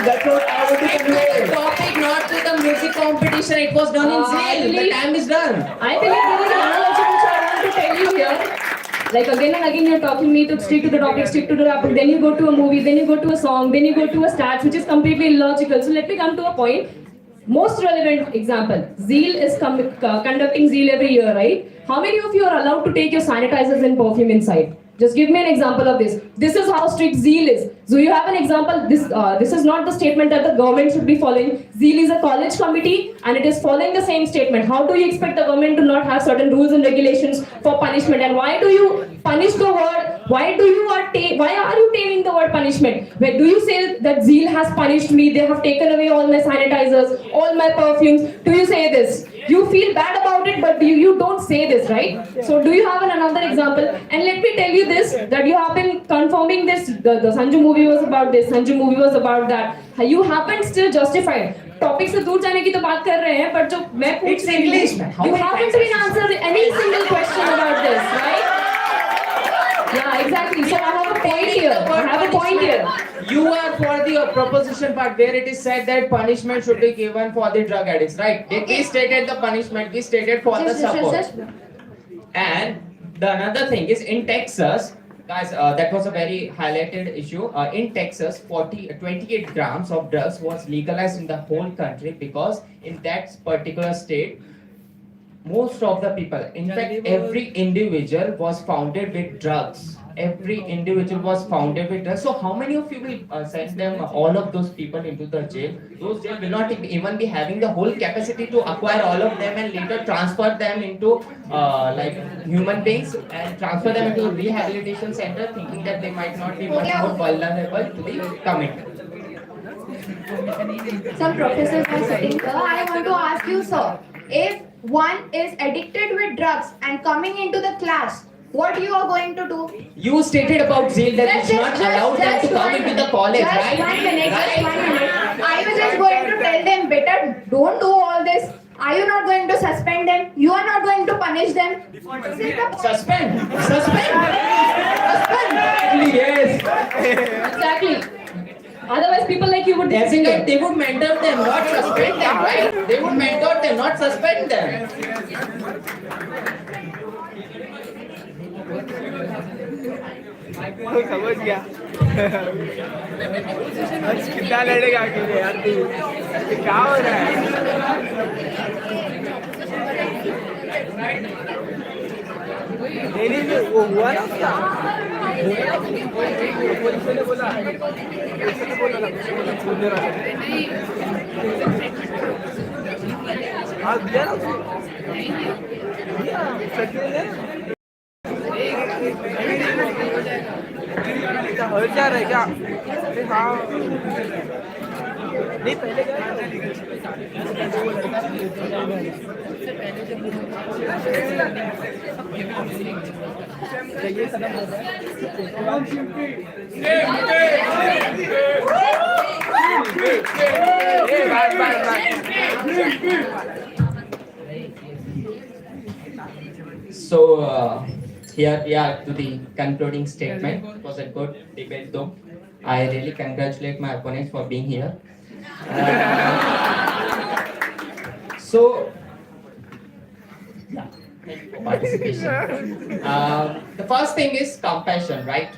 That's what I want to convey. Topic not to the music competition. It was done in jail. The time is done. I believe there is an analogy which I want to tell you here. Like again and again you're talking me to stick to the topic, stick to the topic, then you go to a movie, then you go to a song, then you go to a stats which is completely illogical. So let me come to a point. Most relevant example, Zeal is conducting Zeal every year, right? How many of you are allowed to take your sanitizers and perfume inside? Just give me an example of this. This is how strict Zeal is. So you have an example. This is not the statement that the government should be following. Zeal is a college committee and it is following the same statement. How do you expect the government to not have certain rules and regulations for punishment? And why do you punish the word? Why are you taming the word punishment? Where do you say that Zeal has punished me? They have taken away all my sanitizers, all my perfumes. Do you say this? You feel bad about it, but you don't say this, right? So do you have another example? And let me tell you this, that you have been confirming this, the Sanju movie was about this, Sanju movie was about that. You haven't still justified. Topic से दूर जाने की तो बात कर रहे हैं, but जो मैं पूछ रही हूँ, you haven't been answered any single question about this, right? Yeah, exactly. So I have a point here. I have a point here. You are for the proposition part where it is said that punishment should be given for the drug addicts, right? We stated the punishment, we stated for the support. And the another thing is in Texas, guys, that was a very highlighted issue. In Texas, 28 grams of drugs was legalized in the whole country because in that particular state, most of the people, in fact, every individual was founded with drugs. Every individual was founded with drugs. So how many of you will send them, all of those people into the jail? Those jail will not even be having the whole capacity to acquire all of them and later transfer them into like human beings and transfer them into a rehabilitation center thinking that they might not be much more vulnerable to the commitment. Some professors are sitting here. I want to ask you, sir, if one is addicted with drugs and coming into the class, what you are going to do? You stated about Zeal that it's not allowed them to come into the college, right? Just 1 minute. I was just going to tell them, better don't do all this. Are you not going to suspend them? You are not going to punish them? Suspend. Yes. Exactly. Otherwise, people like you would designate. They would mentor them, not suspend them, right? They would mentor them, not suspend them. समझ गया कितना लड़ेगा अकेले यार तू क्या हो रहा है वो हुआ ना क्या बोला हाँ दिया ना हर जा रहा है क्या अरे हाँ नहीं पहले So here we are to the concluding statement. It was a good debate though. I really congratulate my opponents for being here. So, yeah, thank you for participation. The first thing is compassion, right?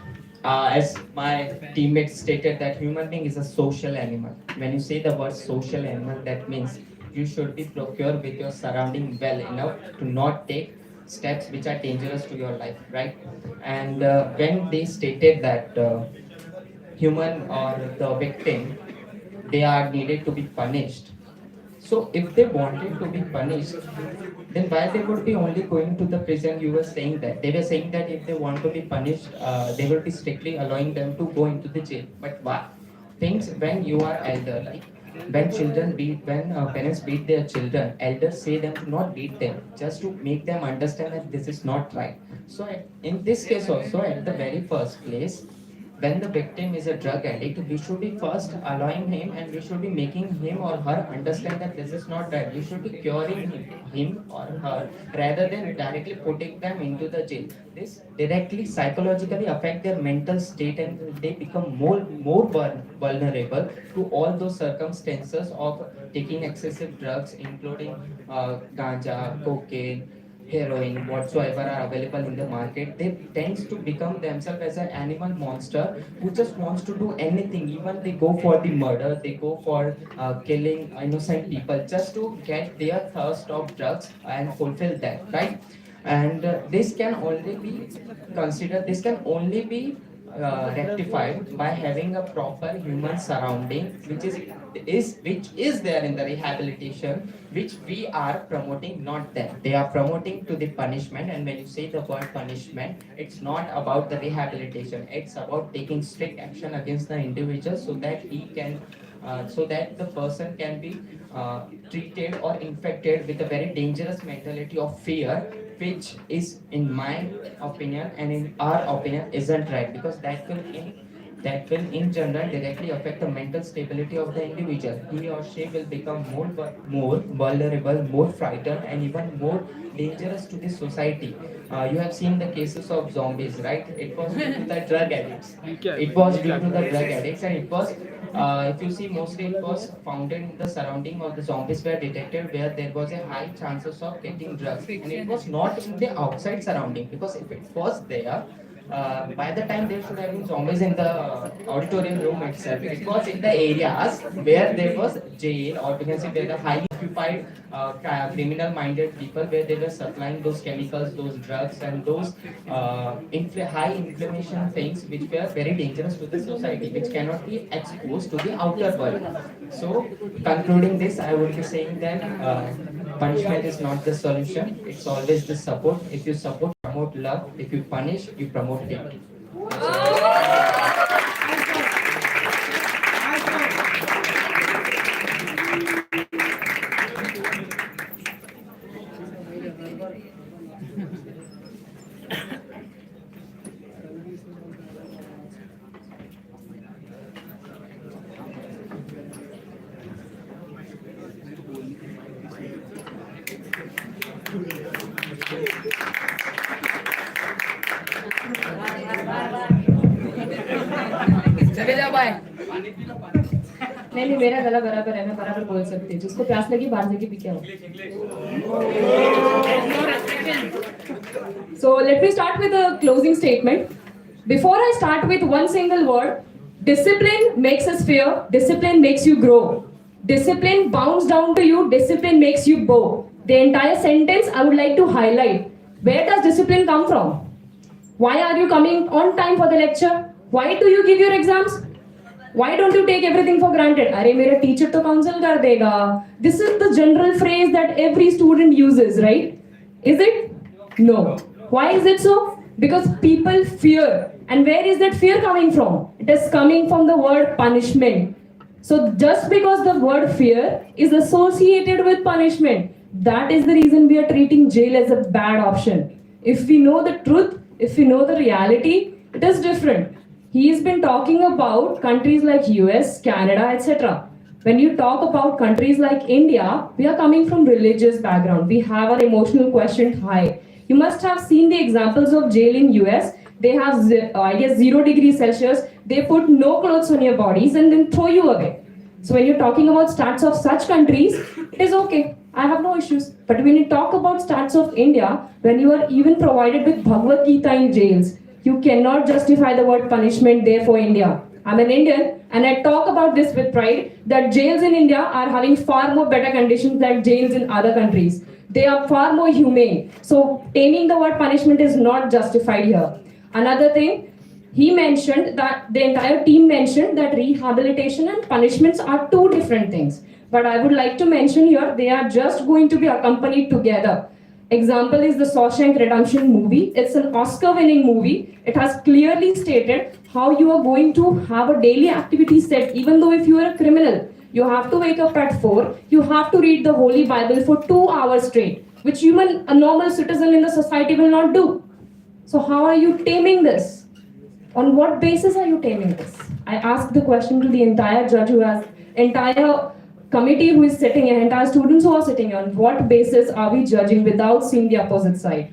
As my teammates stated that human being is a social animal. When you say the word social animal, that means you should be procured with your surrounding well enough to not take steps which are dangerous to your life, right? And when they stated that human or the victim, they are needed to be punished. So if they wanted to be punished, then why they would be only going to the prison? You were saying that. They were saying that if they want to be punished, they will be strictly allowing them to go into the jail. But why? Things when you are elder, like when parents beat their children, elders say them to not beat them, just to make them understand that this is not right. So in this case also, at the very first place, when the victim is a drug addict, we should be first allowing him and we should be making him or her understand that this is not right. We should be curing him or her rather than directly putting them into the jail. This directly psychologically affect their mental state and they become more vulnerable to all those circumstances of taking excessive drugs, including ganja, cocaine, heroin, whatsoever are available in the market, they tends to become themselves as an animal monster who just wants to do anything. Even they go for the murder, they go for killing innocent people just to get their thirst of drugs and fulfill that, right? And this can only be considered, this can only be rectified by having a proper human surrounding, which is there in the rehabilitation, which we are promoting, not them. They are promoting to the punishment, and when you say the word punishment, it's not about the rehabilitation. It's about taking strict action against the individual so that he can so that the person can be treated or infected with a very dangerous mentality of fear, which is, in my opinion and in our opinion, isn't right, because that will in general directly affect the mental stability of the individual. He or she will become more vulnerable, more frightened, and even more dangerous to the society. You have seen the cases of zombies, right? It was due to the drug addicts. It was due to the drug addicts, and it was, if you see, mostly it was found in the surrounding of the zombies were detected where there was a high chances of getting drugs, and it was not in the outside surrounding, because if it was there, by the time there should have been zombies in the auditorium room itself. It was in the areas where there was jail, or we can say where the highly occupied criminal-minded people, where they were supplying those chemicals, those drugs, and those high inflammation things, which were very dangerous to the society, which cannot be exposed to the outer world. So, concluding this, I would be saying that punishment is not the solution. It's always the support. If you support, promote love. If you punish, you promote hate. चले जाओ bye. नहीं नहीं, मेरा गला बराबर है, मैं बराबर बोल सकती हूँ। जिसको प्यास लगी बाहर जाके पी के आओ। So let me start with a closing statement. Before I start with one single word, discipline makes us fear, discipline makes you grow. Discipline bounds down to you, discipline makes you bow. The entire sentence I would like to highlight. Where does discipline come from? Why are you coming on time for the lecture? Why do you give your exams? Why don't you take everything for granted? अरे मेरा teacher तो counsel कर देगा. This is the general phrase that every student uses, right? Is it? No. Why is it so? Because people fear. And where is that fear coming from? It is coming from the word punishment. So just because the word fear is associated with punishment, that is the reason we are treating jail as a bad option. If we know the truth, if we know the reality, it is different. He's been talking about countries like US, Canada, etc. When you talk about countries like India, we are coming from religious background. We have our emotional quotient high. You must have seen the examples of jail in US. They have, I guess, 0 degrees Celsius. They put no clothes on your bodies and then throw you away. So when you're talking about stats of such countries, it is okay. I have no issues. But when you talk about stats of India, when you are even provided with Bhagavad Gita in jails, you cannot justify the word punishment there for India. I'm an Indian and I talk about this with pride that jails in India are having far more better conditions than jails in other countries. They are far more humane. So taming the word punishment is not justified here. Another thing, he mentioned that the entire team mentioned that rehabilitation and punishments are two different things. But I would like to mention here, they are just going to be accompanied together. Example is the Shawshank Redemption movie. It's an Oscar-winning movie. It has clearly stated how you are going to have a daily activity set, even though if you are a criminal. You have to wake up at 4. You have to read the Holy Bible for 2 hours straight, which a normal citizen in the society will not do. So how are you taming this? On what basis are you taming this? I ask the question to the entire judge who has entire committee who is sitting here, entire students who are sitting here. On what basis are we judging without seeing the opposite side?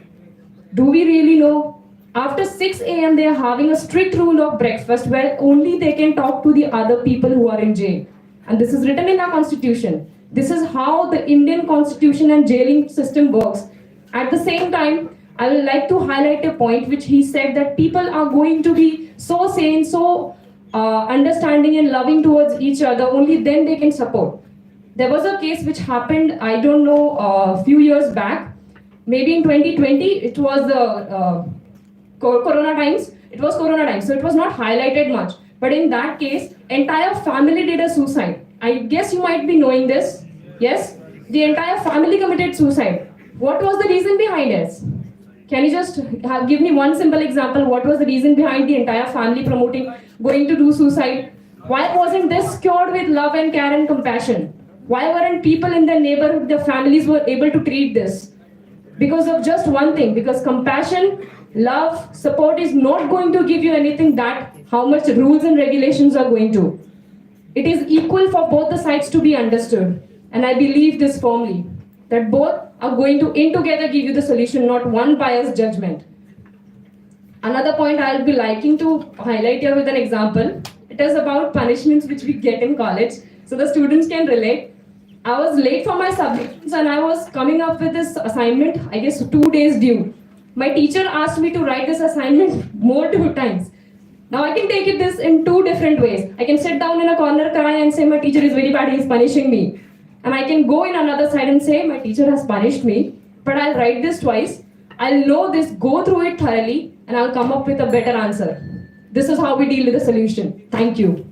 Do we really know? After 6 a.m. they are having a strict rule of breakfast where only they can talk to the other people who are in jail. And this is written in our constitution. This is how the Indian constitution and jailing system works. At the same time, I would like to highlight a point which he said that people are going to be so sane, so understanding and loving towards each other, only then they can support. There was a case which happened, I don't know, a few years back, maybe in 2020, it was Corona times. It was Corona times, so it was not highlighted much. But in that case, entire family did a suicide. I guess you might be knowing this. Yes, the entire family committed suicide. What was the reason behind it? Can you just give me one simple example? What was the reason behind the entire family promoting going to do suicide? Why wasn't this cured with love and care and compassion? Why weren't people in their neighborhood, their families were able to treat this? Because of just one thing, because compassion, love, support is not going to give you anything that how much rules and regulations are going to. It is equal for both the sides to be understood. And I believe this firmly, that both are going to in together give you the solution, not one biased judgment. Another point I'll be liking to highlight here with an example. It is about punishments which we get in college, so the students can relate. I was late for my submissions and I was coming up with this assignment, I guess 2 days due. My teacher asked me to write this assignment more 2 times. Now I can take it this in 2 different ways. I can sit down in a corner, cry and say my teacher is very bad, he is punishing me. And I can go in another side and say my teacher has punished me, but I'll write this twice. I'll know this, go through it thoroughly, and I'll come up with a better answer. This is how we deal with the solution. Thank you.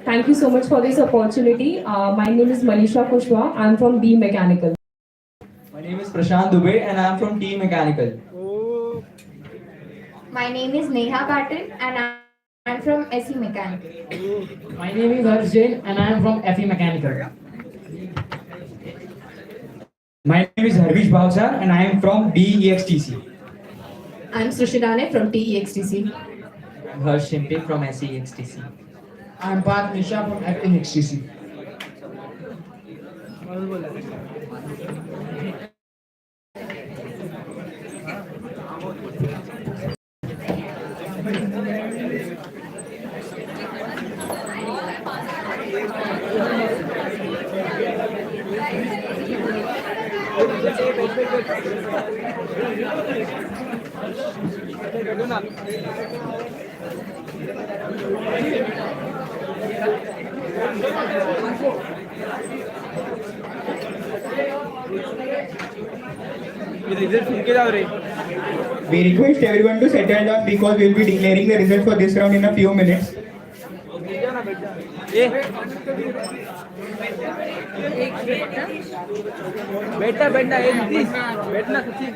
Thank you so much for this opportunity. My name is Manisha Kushwa. I'm from B Mechanical. My name is Prashant Dubey and I am from T Mechanical. My name is Neha Patil and I'm from SE Mechanical. My name is Harsh Jain and I am from FE Mechanical. My name is Harvish Bhavsar and I am from DEXTC. I'm Sushidane from TEXTC. I'm Harsh Shimpi from SEXTC. I'm Parth Nisha from FNXTC. We request everyone to settle down because we will be declaring the result for this round in a few minutes. बैठना बैठना एक please बैठना सचिन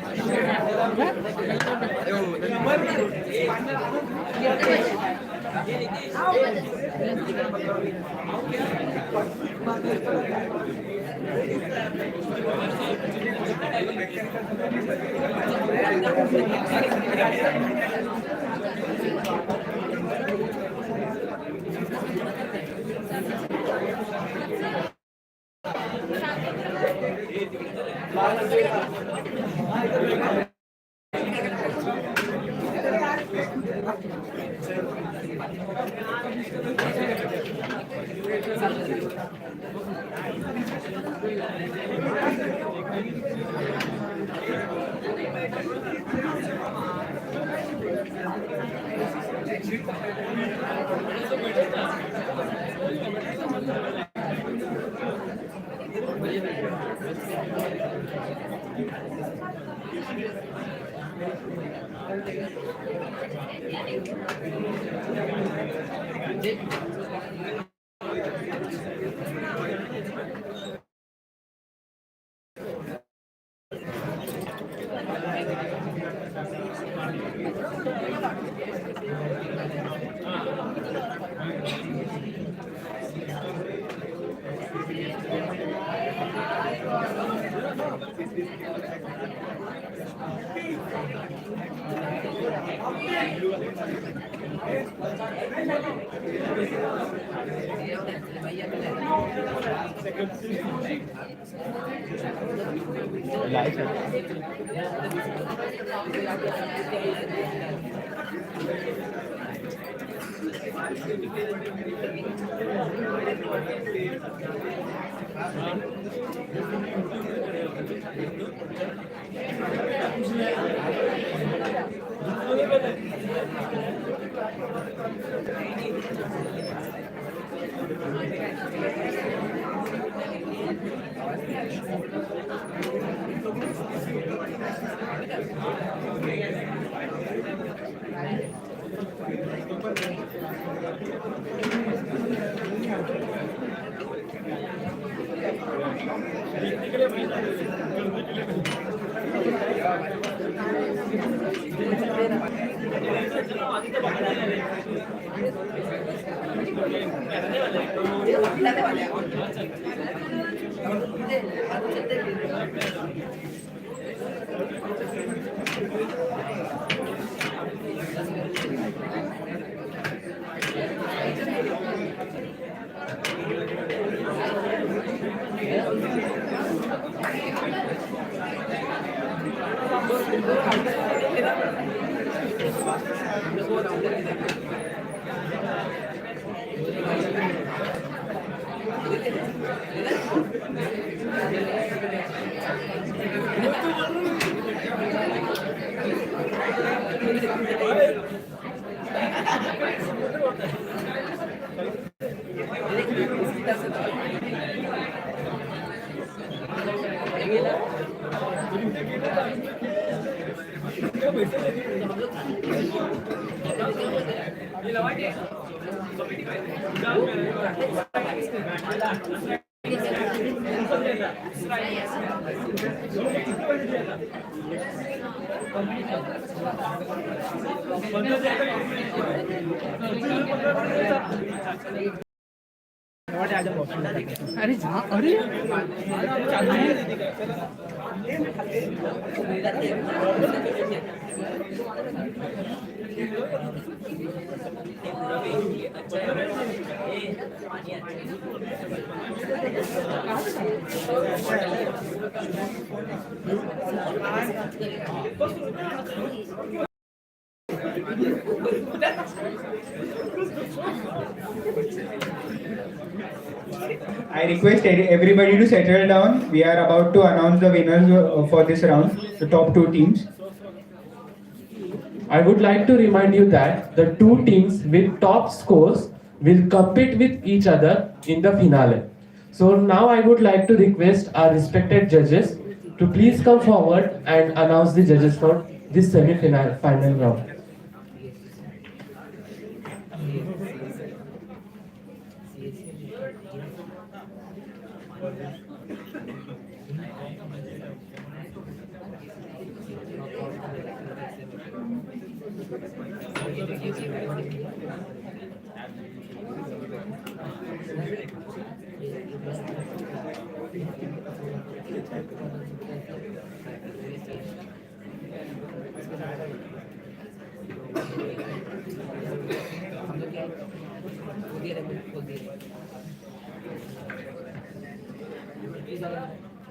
अरे जा अरे I request everybody to settle down. We are about to announce the winners for this round, the top two teams. I would like to remind you that the two teams with top scores will compete with each other in the finale. So now I would like to request our respected judges to please come forward and announce the judges for this semi-final round.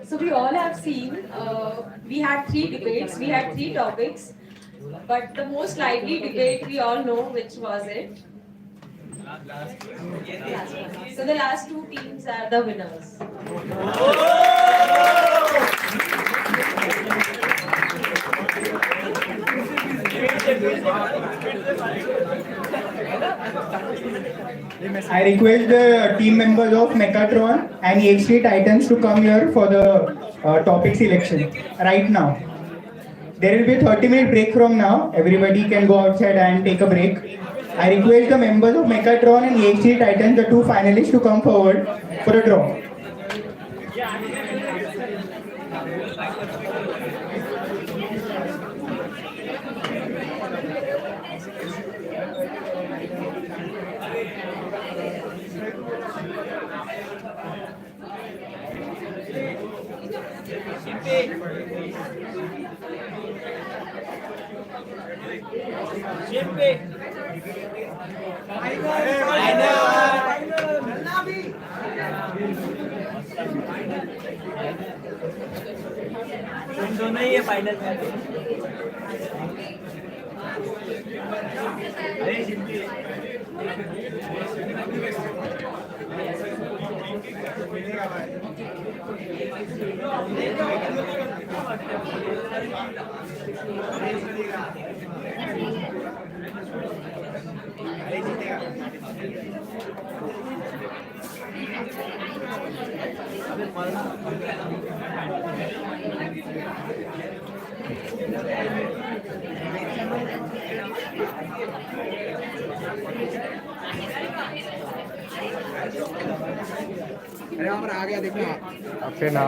So we all have seen, we had three debates, we had three topics, but the most lively debate we all know which was it. So the last two teams are the winners. I request the team members of Mechatron and EXT Titans to come here for the topic selection right now. There will be a 30-minute break from now. Everybody can go outside and take a break. I request the members of Mechatron and EXT Titans, the two finalists, to come forward for a draw. तुम दोनों ही है final में। अरे वहाँ पर आ गया देखना। अब फिर ना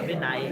अभी नाही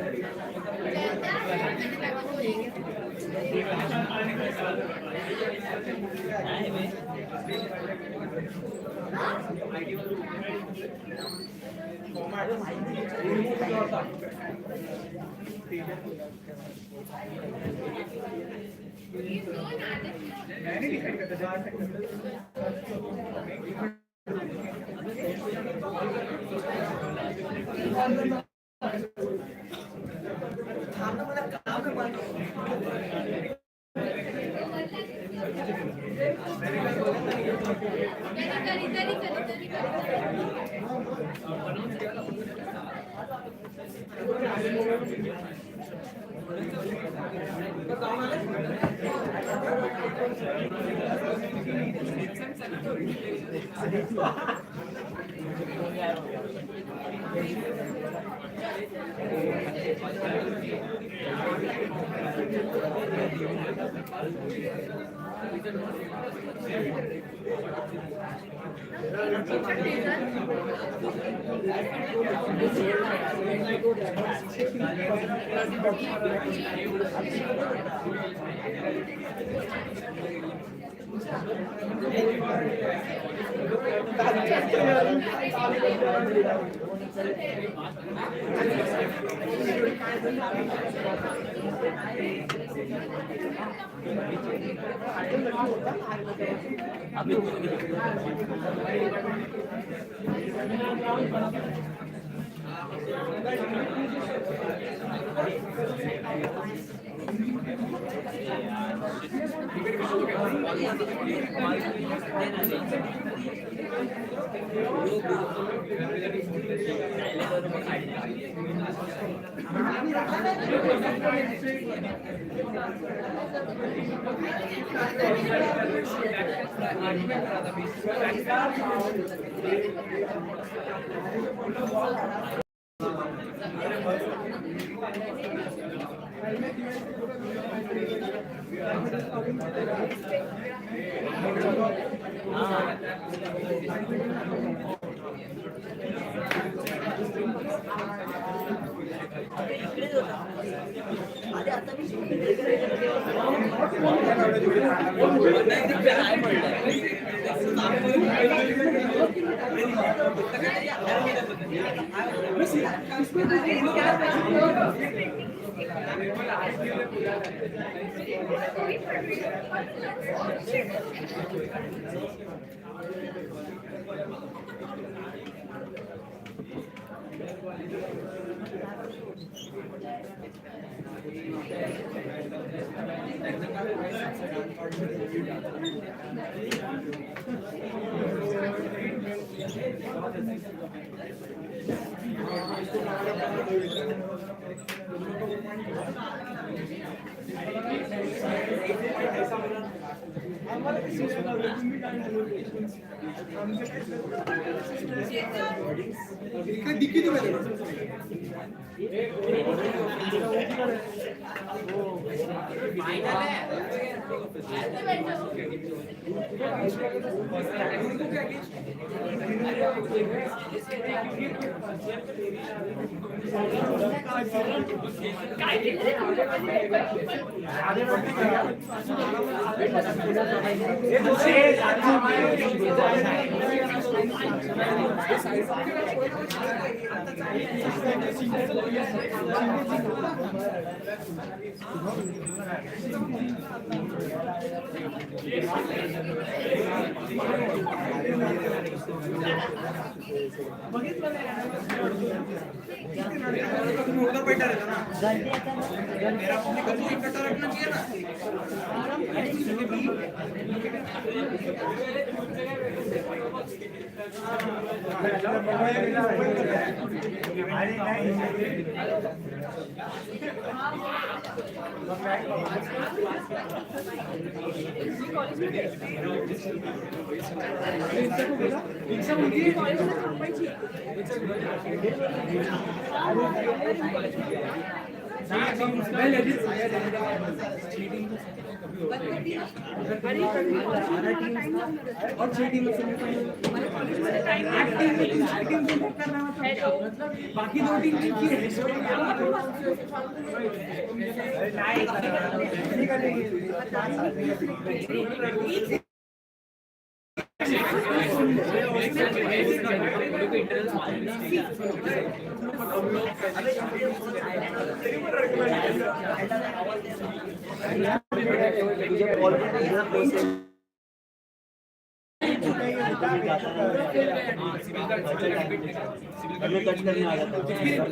बाकी दो टीम की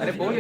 अरे बोल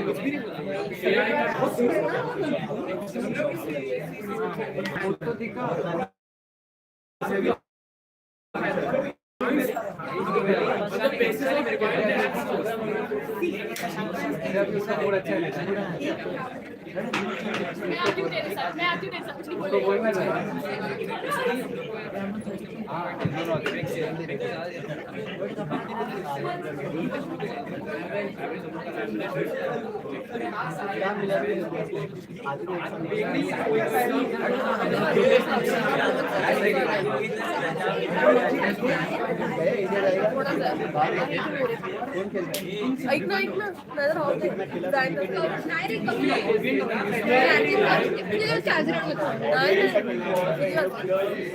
ऐक ना नाही राहू दे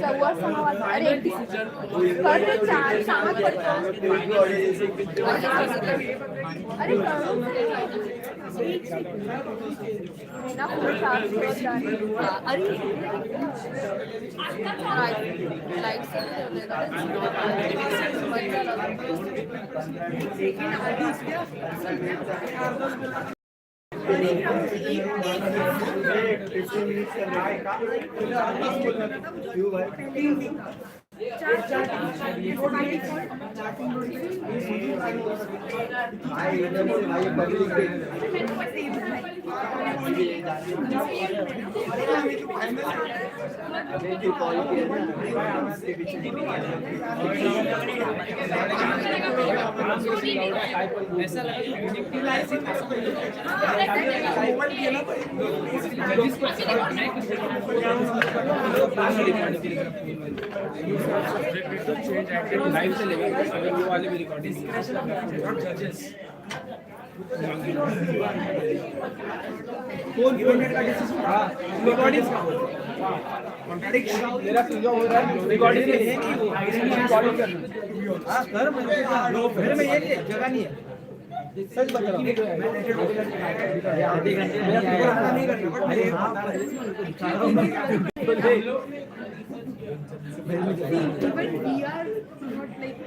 सव्वा 6 वाजता अरे करते 4 सात अरे ना फोन चार्ज अरे लाईट लाइव से लेंगे अगर वो वाले भी रिकॉर्डिंग कौन यूनिट का डिसीजन हां रिकॉर्डिंग कॉन्ट्रडिक्शन मेरा क्लियर हो रहा है रिकॉर्डिंग में है कि वो रिकॉर्डिंग करना हां सर मेरे में ये जगह नहीं है सच बता रहा हूं मैं आधे घंटे मेरा पूरा हां नहीं करना बट मैं बता रहा हूं but we are not like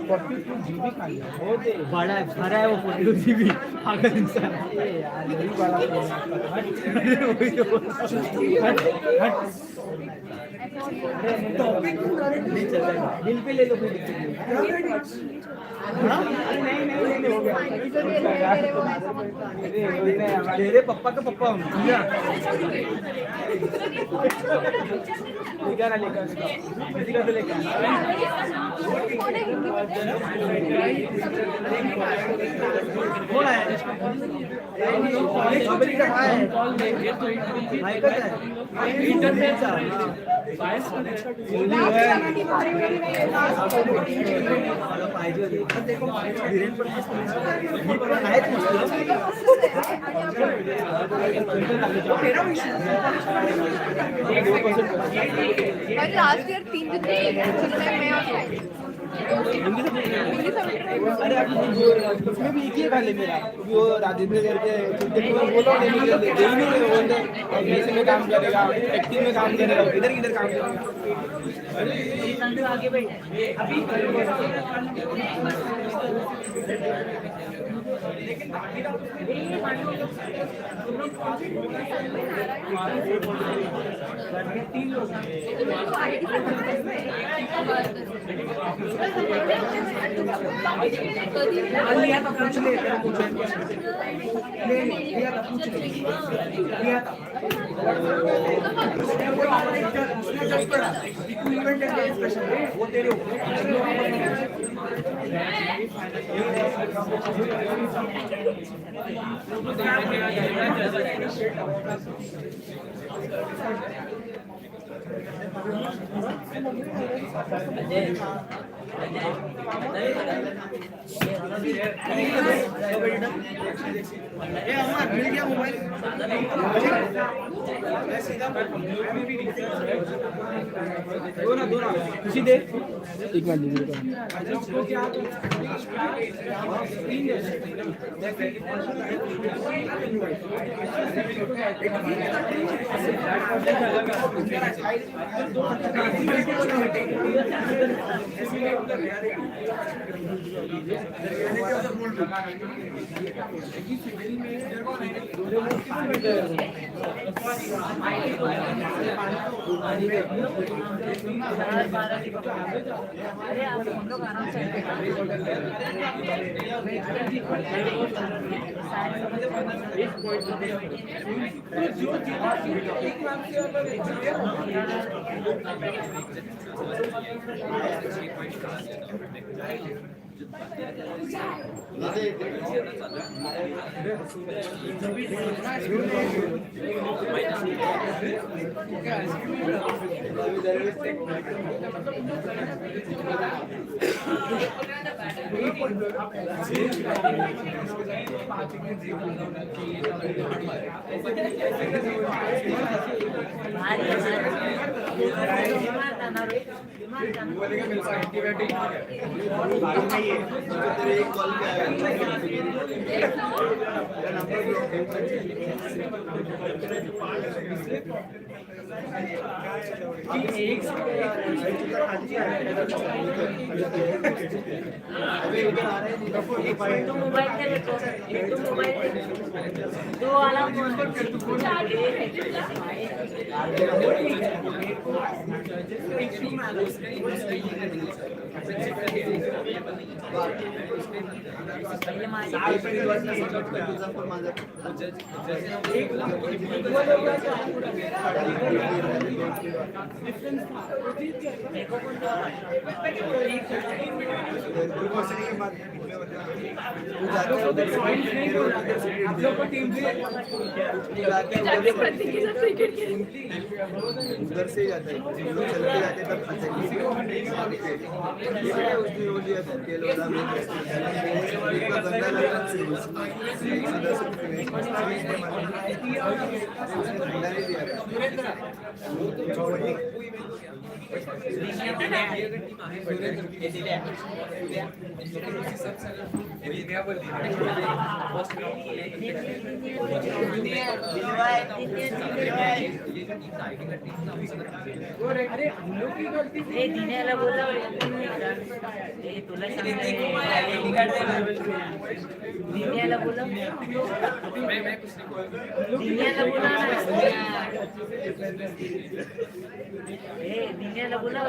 42 GB खा लिया बहुत है। बड़ा है, भरा है वो 42 GB पागल इंसान। यार यही बड़ा फोन है आपका। दिल पे ले लो फिर। तेरे पप्पा का पप्पा हूँ क्या ना लेकर किसी का तो लेकर लास्ट ईयर 3 दिन मैं अरे उसमें भी एक ही खा ले मेरा वो राजेंद्र करके बोलो नहीं में काम करेगा एक्टिंग में काम करेगा इधर किधर काम करेगा आगे बैठ अभी लिया था पूछ ले लिया था पूछ ले लिया था इक्विपमेंट है स्पेशल वो तेरे मिल गया मोबाइल दो ना खुशी दे एक मिनट उधर से ही जाता है चलते जाते तब दिन्याला बोला तुला दिन्याला बोला दिन्याला बोला दिन्याला बोला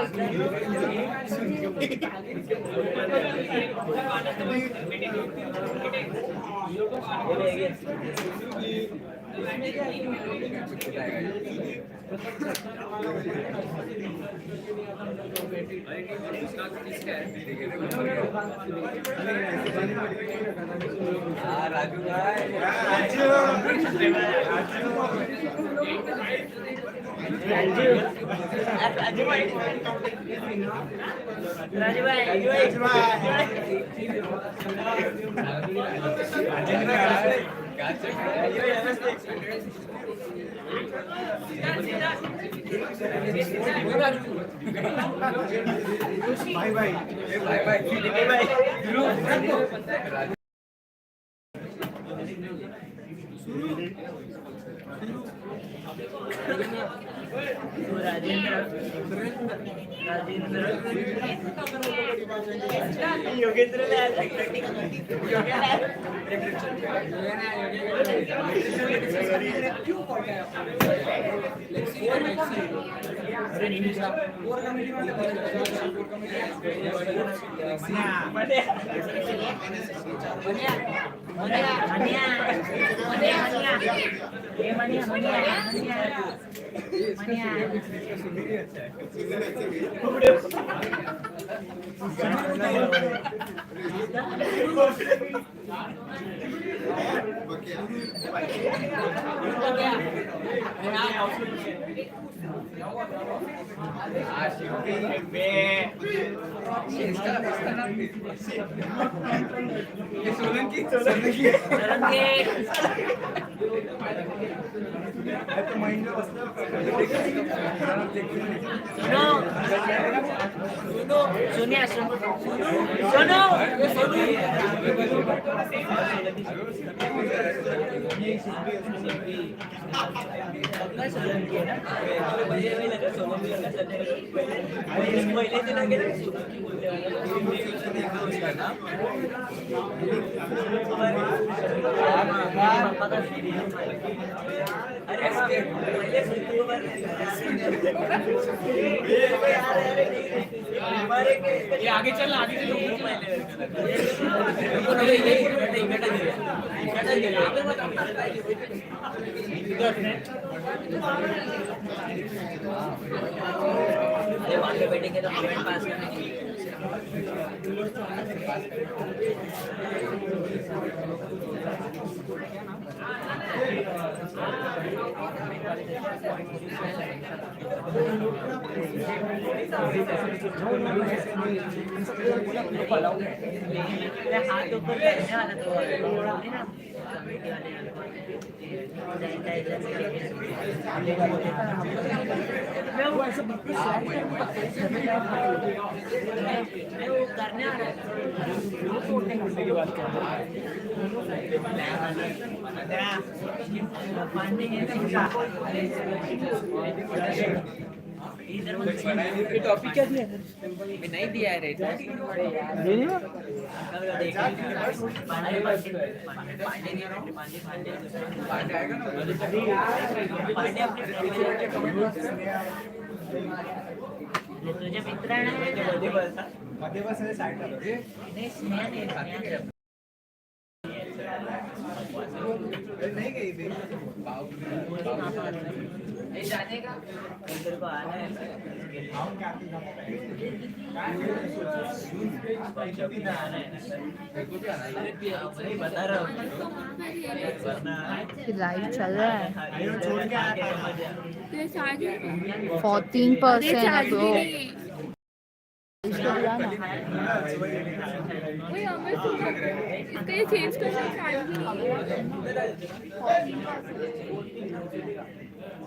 राजू सोनिया आगे चल आगे बैठेंगे तो कमेंट पास करने के लिए हाथ ऊपर करने वाला तो करने टॉपिक क्या दिया नहीं दिया है रेट तुझे मित्र मध्ये बस साईड नाही स्नेहा नहीं गई थी जाने का इधर को आना है बता रहा हूँ लाइव चल रहा है 14% तो इसको बुलाना वही हमें तो इसका ये चेंज करना चाहिए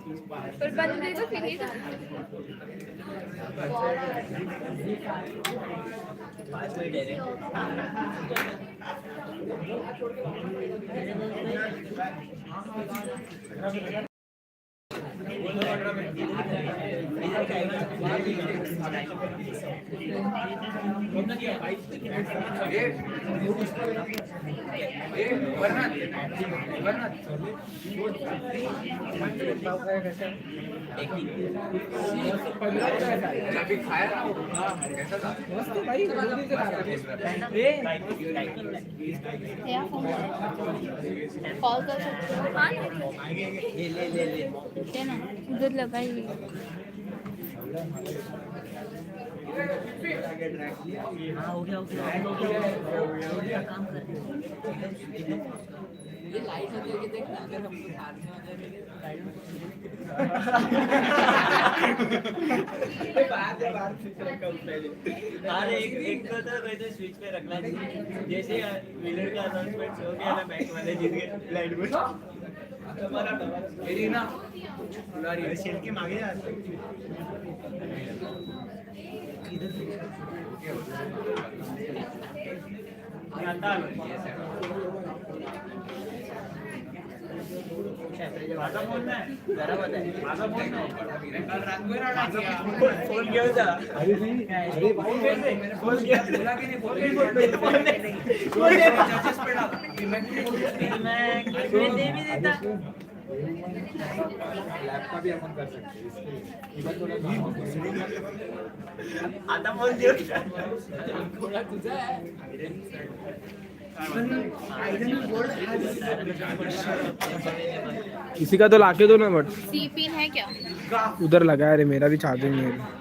पर बंदे तो फिनिश कॉल कर सकते हो हाँ ना उधर लगाई हाँ हो गया काम कर ये लाइट होती है देख अगर हम लोग हाथ में आ जाए अरे एक को तो वैसे स्विच पे रखना चाहिए जैसे विनर का अनाउंसमेंट हो गया ना बैंक वाले जीत गए लाइट में मेरी ना शेल के मागे फोन घेऊन जा अरे नाही अरे फोन घे बोला की नाही फोन जजेस पेडा मैं दे भी देता लैपटॉप भी अपन कर सकते हैं आता फोन देऊ थोड़ा तुझा है किसी का तो लाके दो ना बट सी पिन है क्या उधर लगा है रे मेरा भी चार्जिंग नहीं है